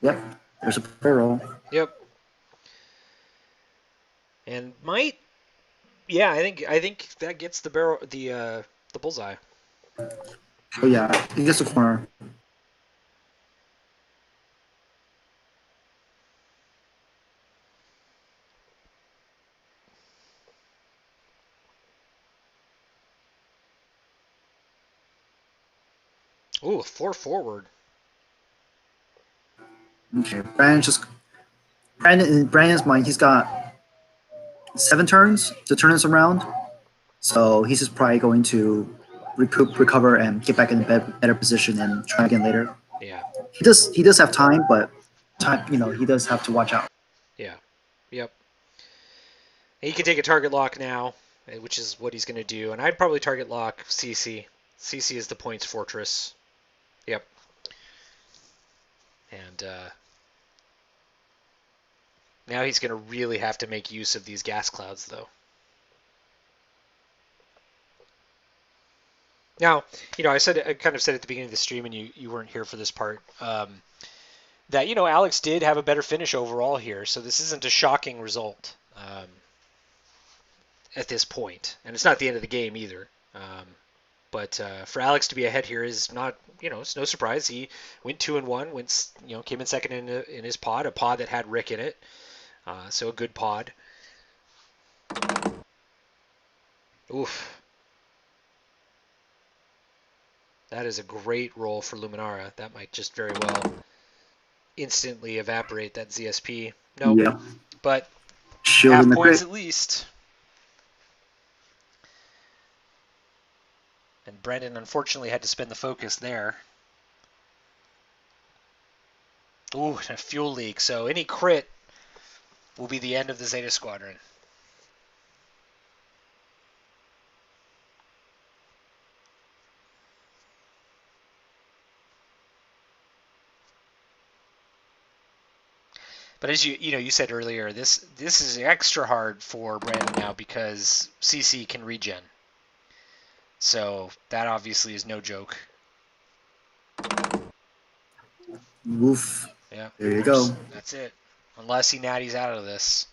Yep, there's a barrel. Yep. And I think that gets the barrel the bullseye. Oh yeah, he gets the corner. Ooh, 4 forward. Okay, in Brandon's mind, he's got 7 turns to turn this around. So he's just probably going to recover, and get back in a better position and try again later. Yeah. He does have time, but he does have to watch out. Yeah. Yep. He can take a target lock now, which is what he's going to do. And I'd probably target lock CC. CC is the points fortress. Yep. And now he's going to really have to make use of these gas clouds, though. Now, I kind of said at the beginning of the stream, and you weren't here for this part, that, Alex did have a better finish overall here. So this isn't a shocking result at this point. And it's not the end of the game either. But for Alex to be ahead here is not, it's no surprise. He went 2-1, came in second in his pod, a pod that had Rick in it. So a good pod. Oof. That is a great roll for Luminara. That might just very well instantly evaporate that ZSP. Nope. Yeah. But Shield half in the points crit. at least. And Brendan unfortunately had to spend the focus there. Ooh, and a fuel leak. So any crit will be the end of the Zeta Squadron. But as you said earlier, this is extra hard for Brandon now because CC can regen. So that obviously is no joke. Woof. Yeah. There you go. That's it. Unless he natties out of this.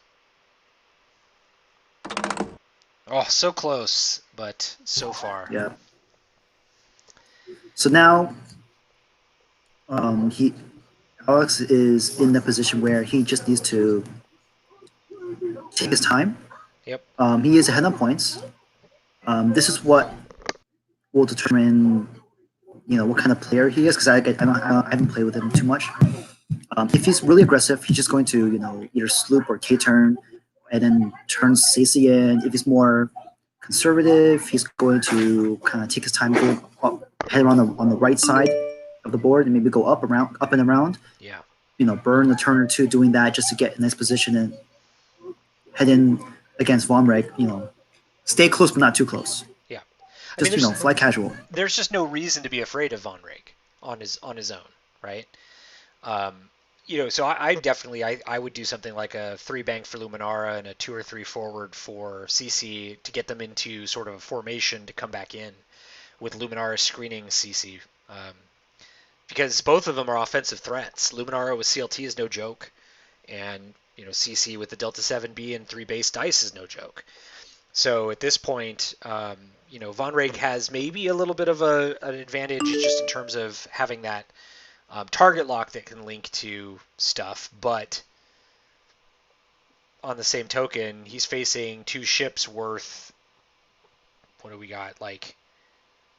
Oh, so close, but so far. Yeah. So now, Alex is in the position where he just needs to take his time. Yep. He is ahead on points. This is what will determine, what kind of player he is, because I haven't played with him too much. If he's really aggressive, he's just going to, either sloop or K-turn, and then turn Stacey in. If he's more conservative, he's going to kind of take his time, go up, head on the right side of the board, and maybe go up and around. Yeah. Burn a turn or two doing that just to get in this position and head in against Von Reg. Stay close but not too close. Yeah. Just fly casual. There's just no reason to be afraid of Von Reg on his own, right? So I definitely I would do something like a 3 bank for Luminara and a 2 or 3 forward for CC to get them into sort of a formation to come back in with Luminara screening CC. Because both of them are offensive threats. Luminara with CLT is no joke, and CC with the Delta 7B and 3 base dice is no joke. So at this point, Von Reg has maybe a little bit of an advantage just in terms of having that target lock that can link to stuff, but on the same token, he's facing 2 ships worth, what do we got, like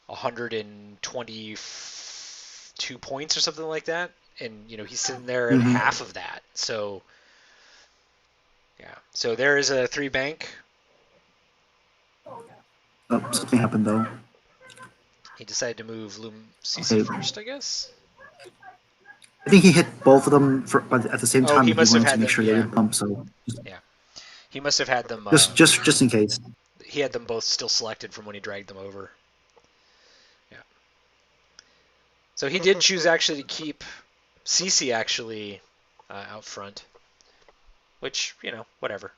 122 points or something like that, and he's sitting there at half of that. So yeah, so there is a 3 bank. Oh, something happened though. He decided to move CC first, I guess. I think he hit both of them at the same time. He must have wanted had to make them, sure they didn't bump. So yeah, he must have had them. Just in case. He had them both still selected from when he dragged them over. Yeah. So he did choose actually to keep CC actually out front, which whatever.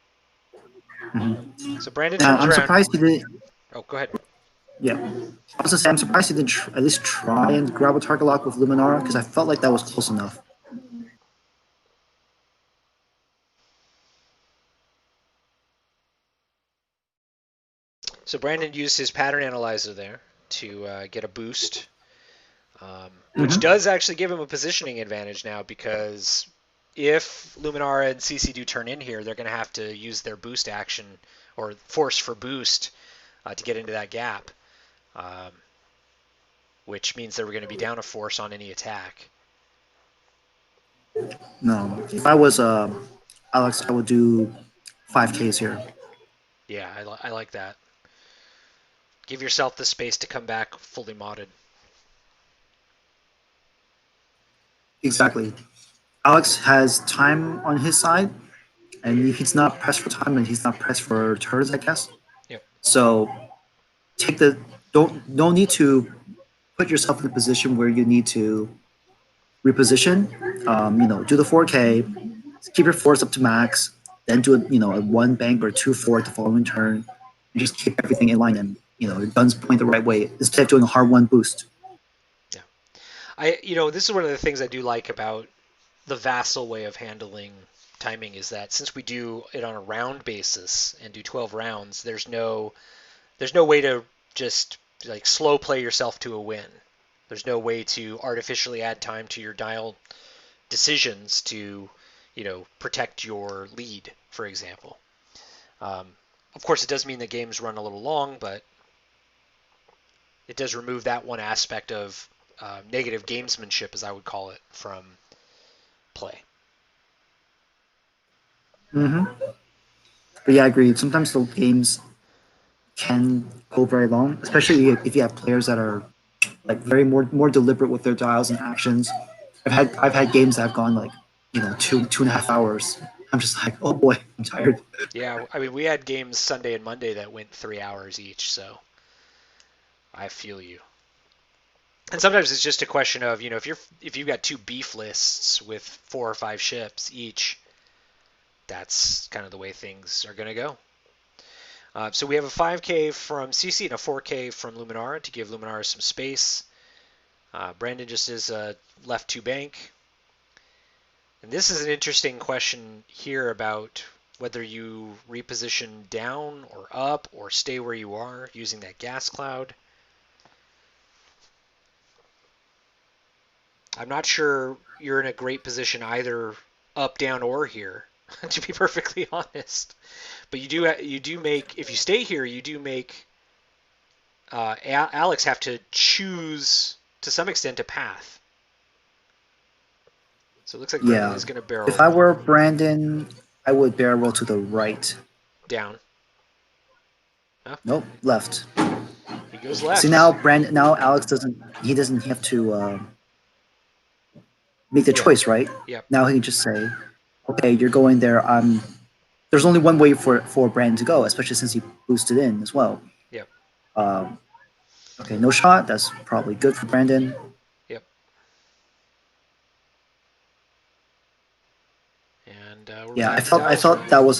Mm-hmm. So Brandon turns I'm around. Surprised he didn't. Oh, go ahead. Yeah, I was gonna say I'm surprised he didn't at least try and grab a target lock with Luminara, because I felt like that was close enough. So Brandon used his pattern analyzer there to get a boost, which does actually give him a positioning advantage now, because if Luminara and CC do turn in here, they're going to have to use their boost action or force for boost to get into that gap. which means they were going to be down a force on any attack. No, if I was Alex, I would do 5Ks here. Yeah, I like that. Give yourself the space to come back fully modded. Exactly. Alex has time on his side, and he's not pressed for time, and he's not pressed for turns, I guess. Yep. So take the don't need to put yourself in a position where you need to reposition. Do the 4K, keep your force up to max, then do a one bank or two fort the following turn, and just keep everything in line and your guns point the right way instead of doing a hard one boost. Yeah, this is one of the things I do like about the vassal way of handling timing is that since we do it on a round basis and do 12 rounds, there's no way to just like slow play yourself to a win. There's no way to artificially add time to your dial decisions to, protect your lead, for example. Of course, it does mean the games run a little long, but it does remove that one aspect of negative gamesmanship, as I would call it, from play. Mm-hmm. But yeah, I agree. Sometimes the games can go very long, especially if you have players that are like very more deliberate with their dials and actions. I've had games that have gone like 2.5 hours. I'm just like, oh boy, I'm tired. Yeah, I mean, we had games Sunday and Monday that went 3 hours each, so I feel you. And sometimes it's just a question of, if you've got two beef lists with 4 or 5 ships each, that's kind of the way things are going to go. So we have a 5K from CC and a 4K from Luminara to give Luminara some space. Brandon just is left 2 bank. And this is an interesting question here about whether you reposition down or up or stay where you are using that gas cloud. I'm not sure you're in a great position either up, down, or here, to be perfectly honest. But you do make, if you stay here, you do make Alex have to choose to some extent a path. So it looks like Brandon is going to barrel. If I were Brandon, I would barrel roll to the right. Down. Oh. Nope, left. He goes left. See now Alex doesn't have to make the choice, right? Yep. Now he can just say, okay, you're going there. There's only one way for Brandon to go, especially since he boosted in as well. Yep. Okay, no shot. That's probably good for Brandon. Yep. And yeah, I thought that was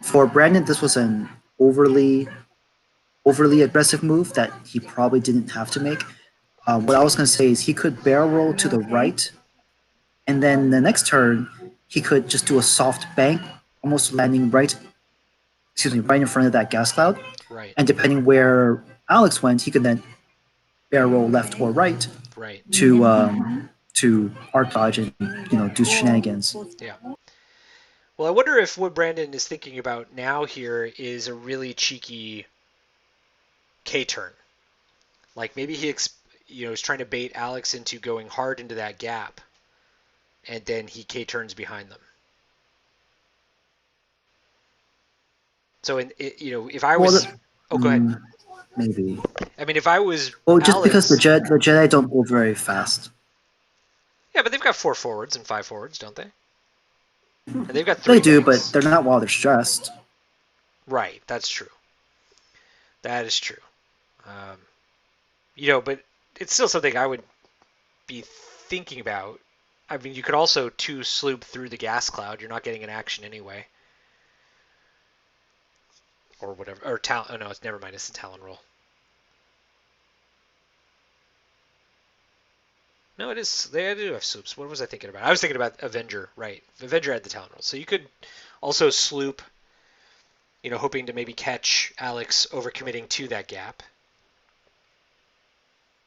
for Brandon. This was an overly aggressive move that he probably didn't have to make. What I was going to say is he could barrel roll to the right, and then the next turn he could just do a soft bank, almost landing right in front of that gas cloud. Right. And depending where Alex went, he could then barrel roll left or right. Right. To arc dodge and do shenanigans. Yeah. Well, I wonder if what Brandon is thinking about now here is a really cheeky K turn. Like maybe he is trying to bait Alex into going hard into that gap, and then he K turns behind them. So if I was, go ahead. Maybe. I mean, if I was, just Alex, because the Jedi don't go very fast. Yeah, but they've got 4 forwards and 5 forwards, don't they? And they've got 3. They do, but they're not while they're stressed. Right, that's true. That is true. But it's still something I would be thinking about. I mean, you could also 2 sloop through the gas cloud. You're not getting an action anyway. Or whatever. Or Talon. Oh, no, never mind. It's a Talon roll. No, it is. They do have sloops. What was I thinking about? I was thinking about Avenger, right? Avenger had the Talon roll. So you could also sloop, hoping to maybe catch Alex overcommitting to that gap.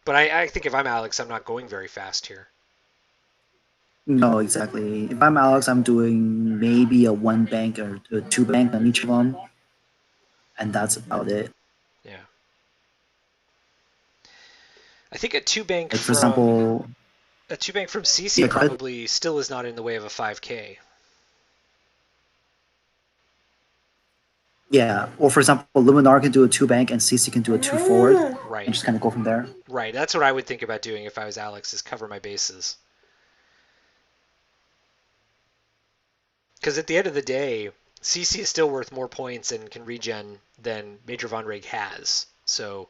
But I think if I'm Alex, I'm not going very fast here. No, exactly. If I'm Alex, I'm doing maybe a 1 bank or a 2 bank on each of them. And that's about it. Yeah. I think a two bank Like for from example, CC yeah, go ahead. probably still is not in the way of a 5K. Yeah, or for example, Luminar can do a two bank and CC can do a two forward, and Right. just kind of go from there. Right. That's what I would think about doing if I was Alex, is cover my bases. Because at the end of the day, CC is still worth more points and can regen than Major Von Rig has. So,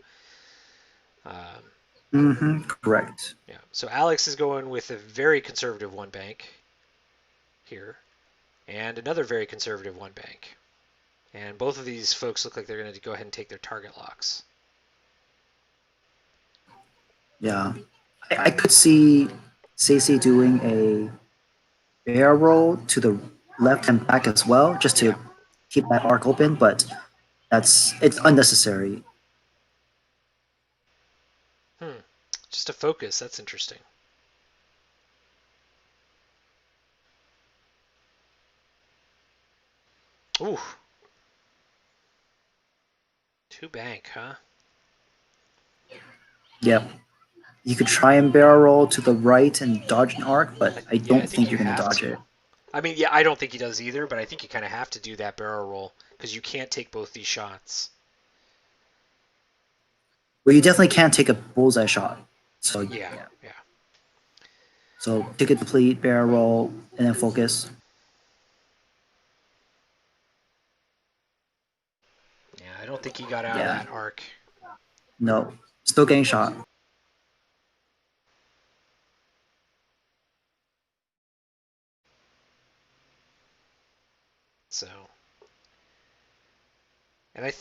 um, Correct. yeah. So Alex is going with a very conservative one bank here, and another very conservative one bank. And both of these folks look like they're going to go ahead and take their target locks. Yeah, I could see CC doing a bear roll to the left and back as well, just Yeah. to keep that arc open. But it's unnecessary. Hmm. Just a focus. That's interesting. Ooh. Two bank, huh? Yep. You could try and barrel roll to the right and dodge an arc, but I Yeah, I don't think think you you're going to have dodge to. it. I mean, yeah, I don't think he does either, but I think you kind of have to do that barrel roll because you can't take both these shots. Well, you definitely can't take a bullseye shot. So Yeah, yeah. yeah. So take a complete barrel roll and then focus. Yeah, I don't think he got out of Yeah. that arc. No. Still getting shot. So, and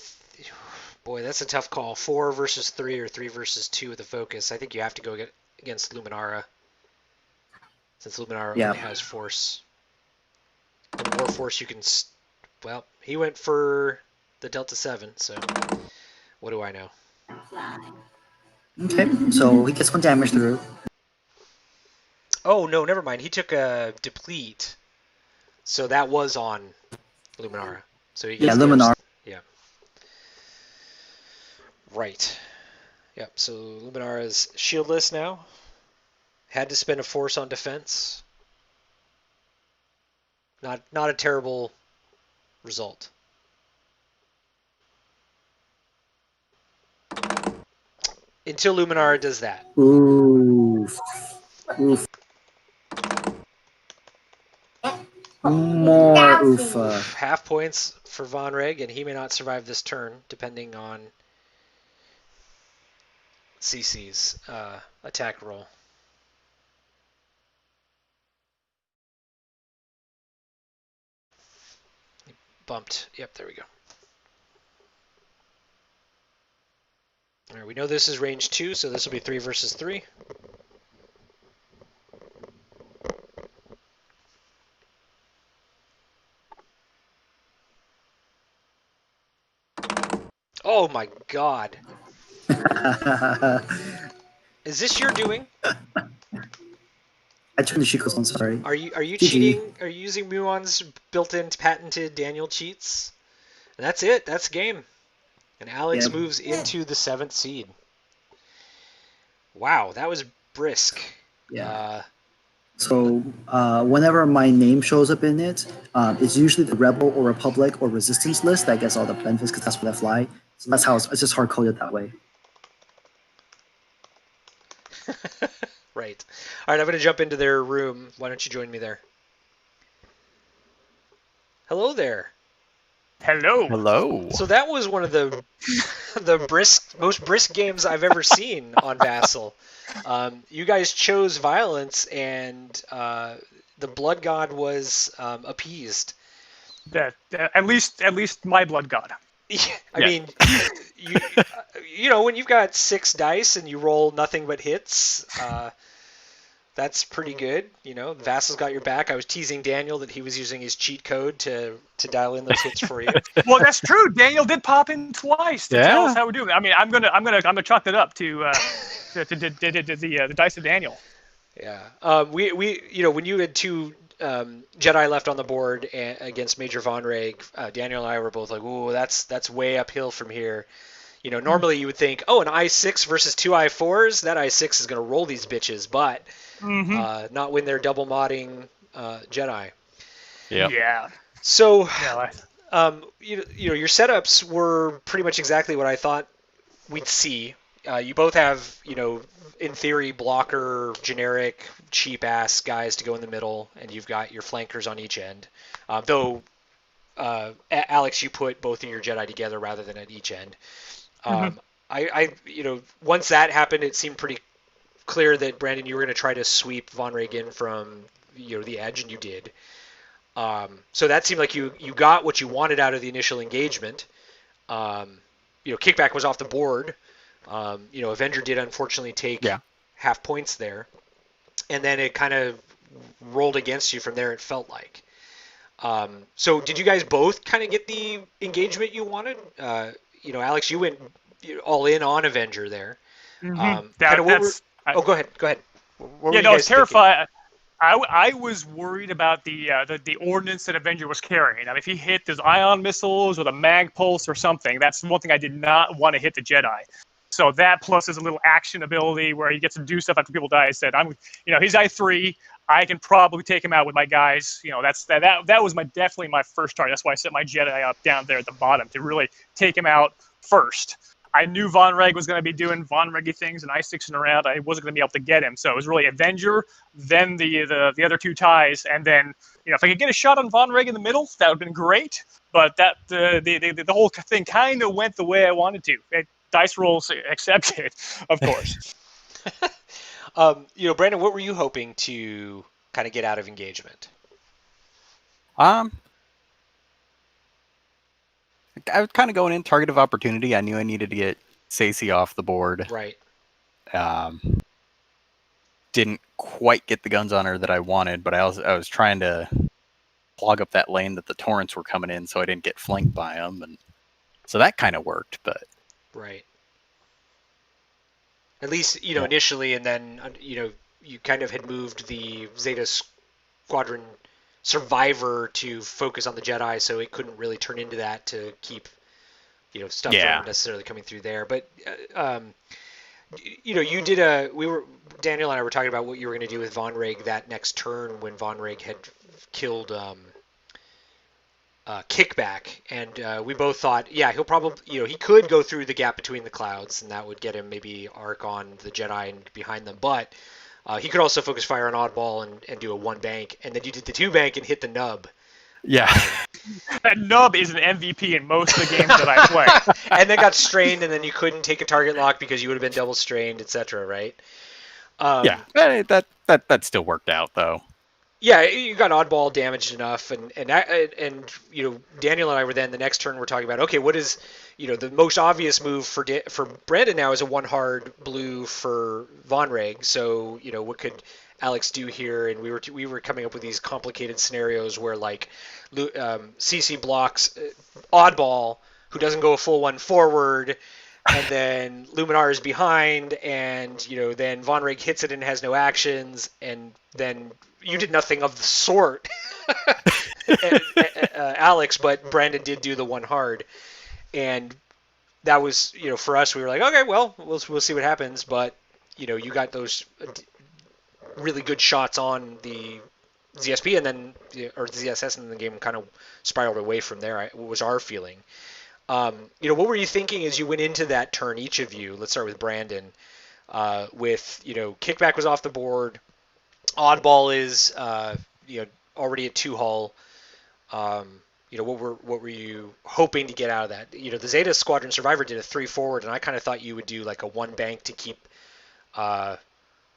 boy, that's a tough call. 4 versus 3 or 3 versus 2 with a focus. I think you have to go against Luminara since Luminara Yeah. only has force. And the more force you can, well, he went for the Delta 7, so what do I know? Okay. So he gets one damage through. Oh no, never mind. He took a deplete, so that was on Luminara. So he Yeah, gets the Luminar. yeah. Right. Yep. So Luminara's shieldless now. Had to spend a force on defense. Not a terrible result. Until Luminara does that. Oof. Oof. More oofa. Half points for Von Reg, and he may not survive this turn, depending on CC's attack roll. Bumped. Yep, there we go. All right, we know this is range 2, so this will be 3 versus 3. Oh my god. Is this your doing? I turned the Shikos on, sorry. Are you GG. cheating? Are you using Muon's built-in patented Daniel cheats? And that's it. That's game. And Alex Yep. moves into the 7th seed. Wow, that was brisk. Yeah. So whenever my name shows up in it, it's usually the Rebel or Republic or Resistance list that gets all the benefits because that's where I fly. So that's how it's just hard coded that way. Right. All right, I'm going to jump into their room. Why don't you join me there? Hello there. Hello. Hello. So that was one of the most brisk games I've ever seen on Vassal. You guys chose violence, and the Blood God was appeased. At least my blood god. I mean, you know, when you've got 6 dice and you roll nothing but hits, that's pretty good. You know, Vassal's got your back. I was teasing Daniel that he was using his cheat code to dial in those hits for you. Well, that's true. Daniel did pop in twice to tell us Yeah. how we're doing. I mean, I'm gonna chalk that up to the dice of Daniel. Yeah. We you know, when you had 2 Jedi left on the board against Major Von Reg, Daniel and I were both like, "Ooh, that's way uphill from here." Normally you would think, oh, an I6 versus two I4s, that I6 is going to roll these bitches, but not when they're double modding Jedi. Yep. Yeah. So, No, your setups were pretty much exactly what I thought we'd see. You both have, in theory, blocker, generic, cheap-ass guys to go in the middle, and you've got your flankers on each end. Though, Alex, you put both of your Jedi together rather than at each end. Once that happened, it seemed pretty clear that, Brandon, you were going to try to sweep Von Reagan from, the edge, and you did. So that seemed like you got what you wanted out of the initial engagement. Kickback was off the board. Avenger did unfortunately take half points there, and then it kind of rolled against you from there. It felt like. So did you guys both kind of get the engagement you wanted? Alex, you went all in on Avenger there. go ahead. Go ahead. What were you I was guys terrified. I was worried about the ordnance that Avenger was carrying. I mean, if he hit those ion missiles or the mag pulse or something, that's one thing I did not want to hit the Jedi. So that plus his little action ability where he gets to do stuff after people die. I said, he's I3. I can probably take him out with my guys. That was definitely my first target. That's why I set my Jedi up down there at the bottom to really take him out first. I knew Von Reg was going to be doing Von Reggy things and I-6ing around. I wasn't going to be able to get him. So it was really Avenger, then the other two ties, and then if I could get a shot on Von Reg in the middle, that would have been great. But that the whole thing kind of went the way I wanted to. Dice rolls accepted, of course. Brandon, what were you hoping to kind of get out of engagement? I was kind of going in target of opportunity. I knew I needed to get Sacy off the board. Right. Didn't quite get the guns on her that I wanted, but I was trying to clog up that lane that the torrents were coming in, so I didn't get flanked by them, and so that kind of worked. But right. At least initially, and then you kind of had moved the Zeta Squadron survivor to focus on the Jedi, so it couldn't really turn into that to keep stuff from necessarily coming through there. But you did Daniel and I were talking about what you were going to do with Von Reg that next turn when Von Reg had killed Kickback, and we both thought, he'll probably he could go through the gap between the clouds, and that would get him maybe arc on the Jedi and behind them, but he could also focus fire on oddball and do a one bank, and then you did the two bank and hit the nub. Yeah. That nub is an MVP in most of the games that I play. And then got strained, and then you couldn't take a target lock because you would have been double strained, etc. Right? That still worked out though. Yeah, you got oddball damaged enough, and Daniel and I were then the next turn we're talking about. Okay, what is the most obvious move for Brandon now is a one hard blue for Von Reg. So what could Alex do here? And we were coming up with these complicated scenarios where CC blocks oddball, who doesn't go a full one forward, and then Luminar is behind, and then Von Reg hits it and has no actions, and then you did nothing of the sort, Alex, but Brandon did do the one hard, and that was for us, we were like, okay, well, we'll see what happens, but you got those really good shots on the ZSP and then or the ZSS, and then the game kind of spiraled away from there. Was our feeling. What were you thinking as you went into that turn, each of you? Let's start with Brandon. With Kickback was off the board, oddball is already at 2 hull. What were you hoping to get out of that? The Zeta Squadron Survivor did a 3 forward, and I kind of thought you would do like a 1 bank to keep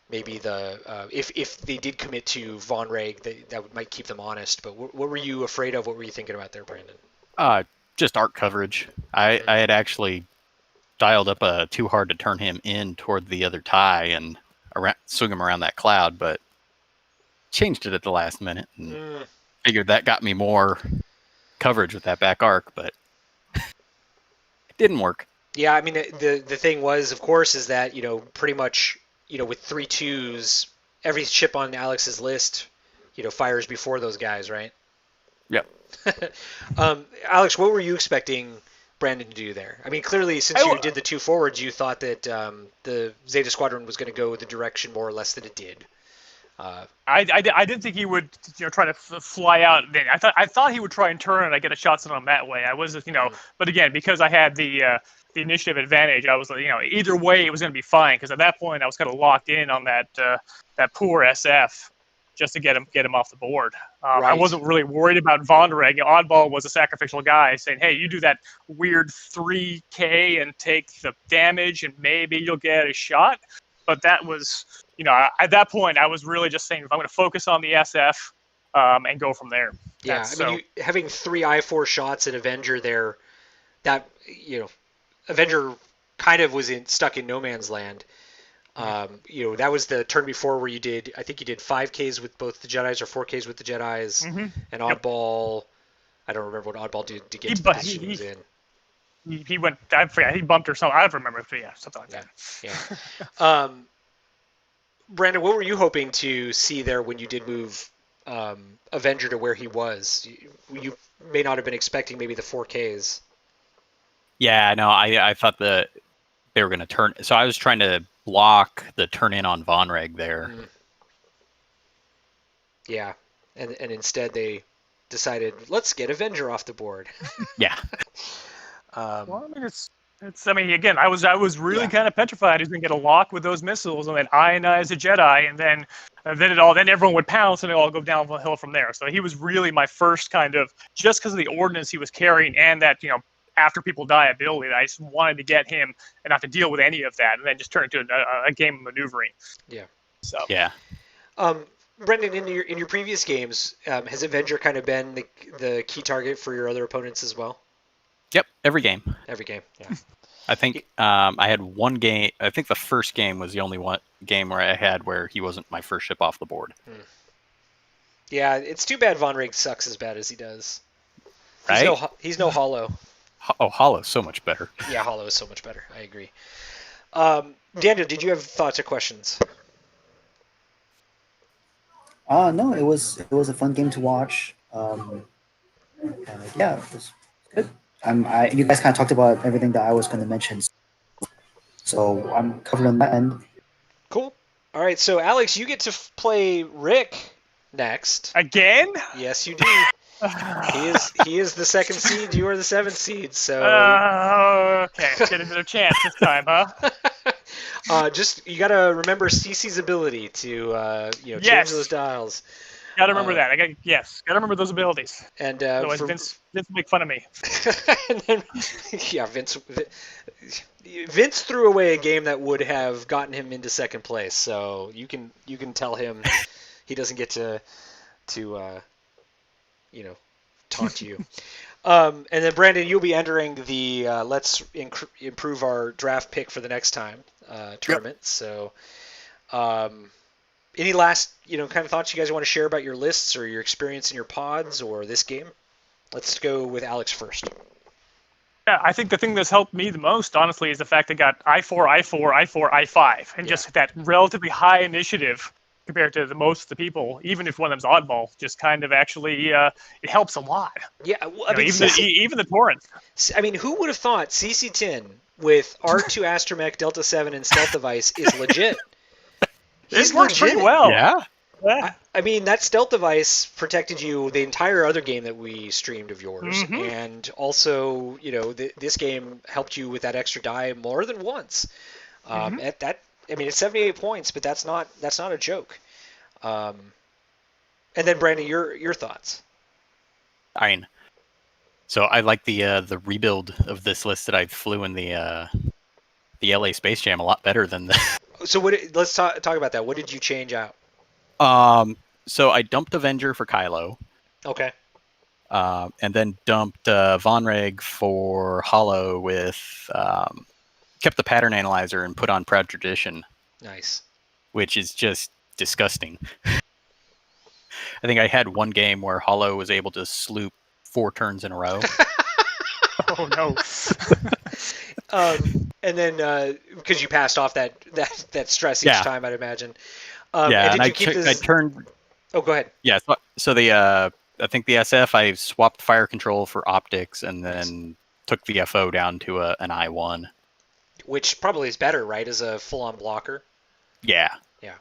maybe the if they did commit to Von Reg, that might keep them honest. But what were you afraid of? What were you thinking about there, Brandon? Just arc coverage. I had actually dialed up a too hard to turn him in toward the other tie and swing him around that cloud, but changed it at the last minute and figured that got me more coverage with that back arc, but it didn't work. Yeah, I mean the thing was, of course, is that pretty much with 3 2s, every ship on Alex's list fires before those guys, right? Yep. Alex, what were you expecting Brandon to do there? I mean, clearly, since you did the 2 forwards, you thought that the Zeta Squadron was going to go the direction more or less that it did. I didn't think he would try to fly out. Then I thought he would try and turn and I get a shot on him that way. I was but again, because I had the initiative advantage, I was either way it was going to be fine, because at that point I was kind of locked in on that poor SF just to get him off the board. Right. I wasn't really worried about Vonreg. Oddball was a sacrificial guy saying, hey, you do that weird 3K and take the damage and maybe you'll get a shot. But that was, at that point, I was really just saying, if I'm going to focus on the SF and go from there. Yeah, having 3 I4 shots at Avenger there, that, Avenger kind of was stuck in no man's land. That was the turn before where you did 5Ks with both the Jedis or 4Ks with the Jedis, and Oddball, I don't remember what Oddball did to get to the position he was in. He went, I forget, he bumped or something. I don't remember, but yeah, something like that. Yeah. Brandon, what were you hoping to see there when you did move Avenger to where he was? You may not have been expecting maybe the 4Ks. Yeah, no, I thought that they were going to turn. So I was trying to block the turn in on Vonreg there. Yeah, and instead they decided, let's get Avenger off the board. Yeah. Well, I mean, it's. Again, I was really kind of petrified he's going to get a lock with those missiles and then ionize a Jedi, and then everyone would pounce and it all go downhill from there. So he was really my first kind of, just because of the ordnance he was carrying and that after people die ability, I just wanted to get him and not to deal with any of that, and then just turn it into a game of maneuvering. Yeah. So. Yeah. Brendan, in your previous games, has Avenger kind of been the key target for your other opponents as well? Yep, every game. Every game, yeah. I think I had one game. I think the first game was the only one game where I had where he wasn't my first ship off the board. Yeah, it's too bad Vonreg sucks as bad as he does. Right? He's no Hollow. Oh, Hollow's so much better. Yeah, Hollow is so much better. I agree. Daniel, did you have thoughts or questions? No, it was a fun game to watch. Yeah, it was good. You guys kind of talked about everything that I was going to mention, so I'm covered on that end. Cool. All right, so Alex, you get to play Rick next. Again? Yes, you do. He is the 2nd seed. You are the 7th seed. So. Okay, get another chance this time, huh? You gotta remember Cece's ability to change those dials. Gotta remember that. Gotta remember those abilities. And otherwise Vince will make fun of me. And then, yeah, Vince threw away a game that would have gotten him into 2nd place. So you can tell him he doesn't get to taunt you. And then Brandon, you'll be entering the let's improve our draft pick for the next time tournament. Yep. So. Any last, kind of thoughts you guys want to share about your lists or your experience in your pods or this game? Let's go with Alex first. Yeah, I think the thing that's helped me the most, honestly, is the fact I got I4, I4, I4, I5, and just that relatively high initiative compared to most of the people, even if one of them's oddball, just kind of actually, it helps a lot. Yeah, well, even the Torrent. I mean, who would have thought CC10 with R2 Astromech, Delta 7, and Stealth Device is legit? It works pretty well. Yeah. I mean, that Stealth Device protected you the entire other game that we streamed of yours, and also, this game helped you with that extra die more than once. It's 78 points, but that's not a joke. And then Brandon, your thoughts? I mean, so I like the rebuild of this list that I flew in the LA Space Jam a lot better than the. So let's talk about that. What did you change out? So I dumped Avenger for Kylo. Okay. And then dumped Vonreg for Hollow with kept the pattern analyzer and put on Proud Tradition. Nice. Which is just disgusting. I think I had one game where Hollow was able to sloop 4 turns in a row. Oh no. And then because you passed off that stress each time, I'd imagine. And I turned. Oh, go ahead. Yeah. So the I think the SF I swapped fire control for optics, and then took the FO down to an I1. Which probably is better, right, as a full-on blocker. Yeah. Yeah.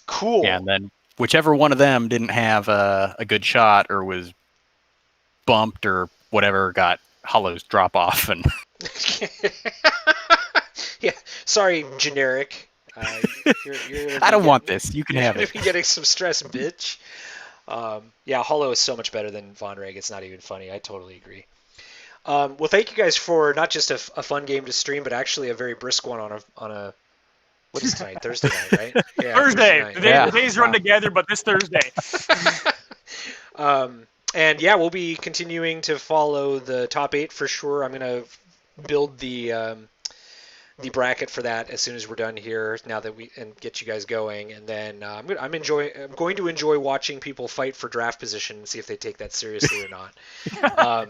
Cool. Yeah, and then whichever one of them didn't have a good shot or was bumped or whatever got Hollow's drop off. And yeah. Sorry, generic. You're I don't want this. You can you're have gonna it. be getting some stress, bitch. Yeah, Hollow is so much better than Von Reg. It's not even funny. I totally agree. Well, thank you guys for not just a fun game to stream, but actually a very brisk one on a what is tonight? Thursday night, right? Yeah, Thursday. night. The days run together, but this Thursday. And yeah, we'll be continuing to follow the top 8 for sure. I'm gonna build the bracket for that as soon as we're done here. Now that and get you guys going, and then I'm going to enjoy watching people fight for draft position and see if they take that seriously or not.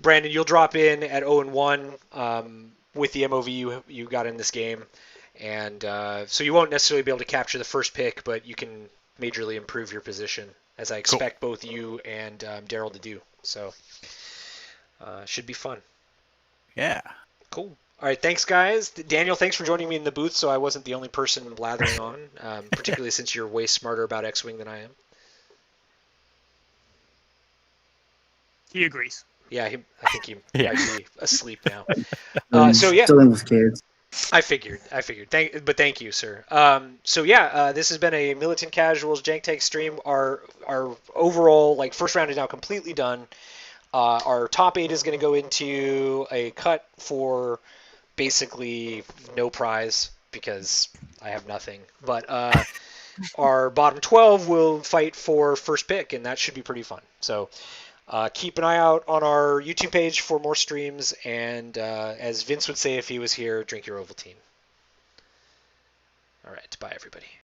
Brandon, you'll drop in at 0-1 with the MOV you got in this game, and so you won't necessarily be able to capture the first pick, but you can majorly improve your position, as I expect both you and Daryl to do. So should be fun. Yeah. Cool. All right, thanks, guys. Daniel, thanks for joining me in the booth so I wasn't the only person blathering on, particularly since you're way smarter about X-Wing than I am. He agrees. Yeah, I think he might be asleep now. So yeah, Still in with kids. I figured. Thank you, sir. This has been a Militant Casuals Jank Tank stream. Our overall first round is now completely done. Our top 8 is going to go into a cut for basically no prize because I have nothing. But our bottom 12 will fight for first pick, and that should be pretty fun. So keep an eye out on our YouTube page for more streams, and as Vince would say if he was here, drink your Ovaltine. All right, bye everybody.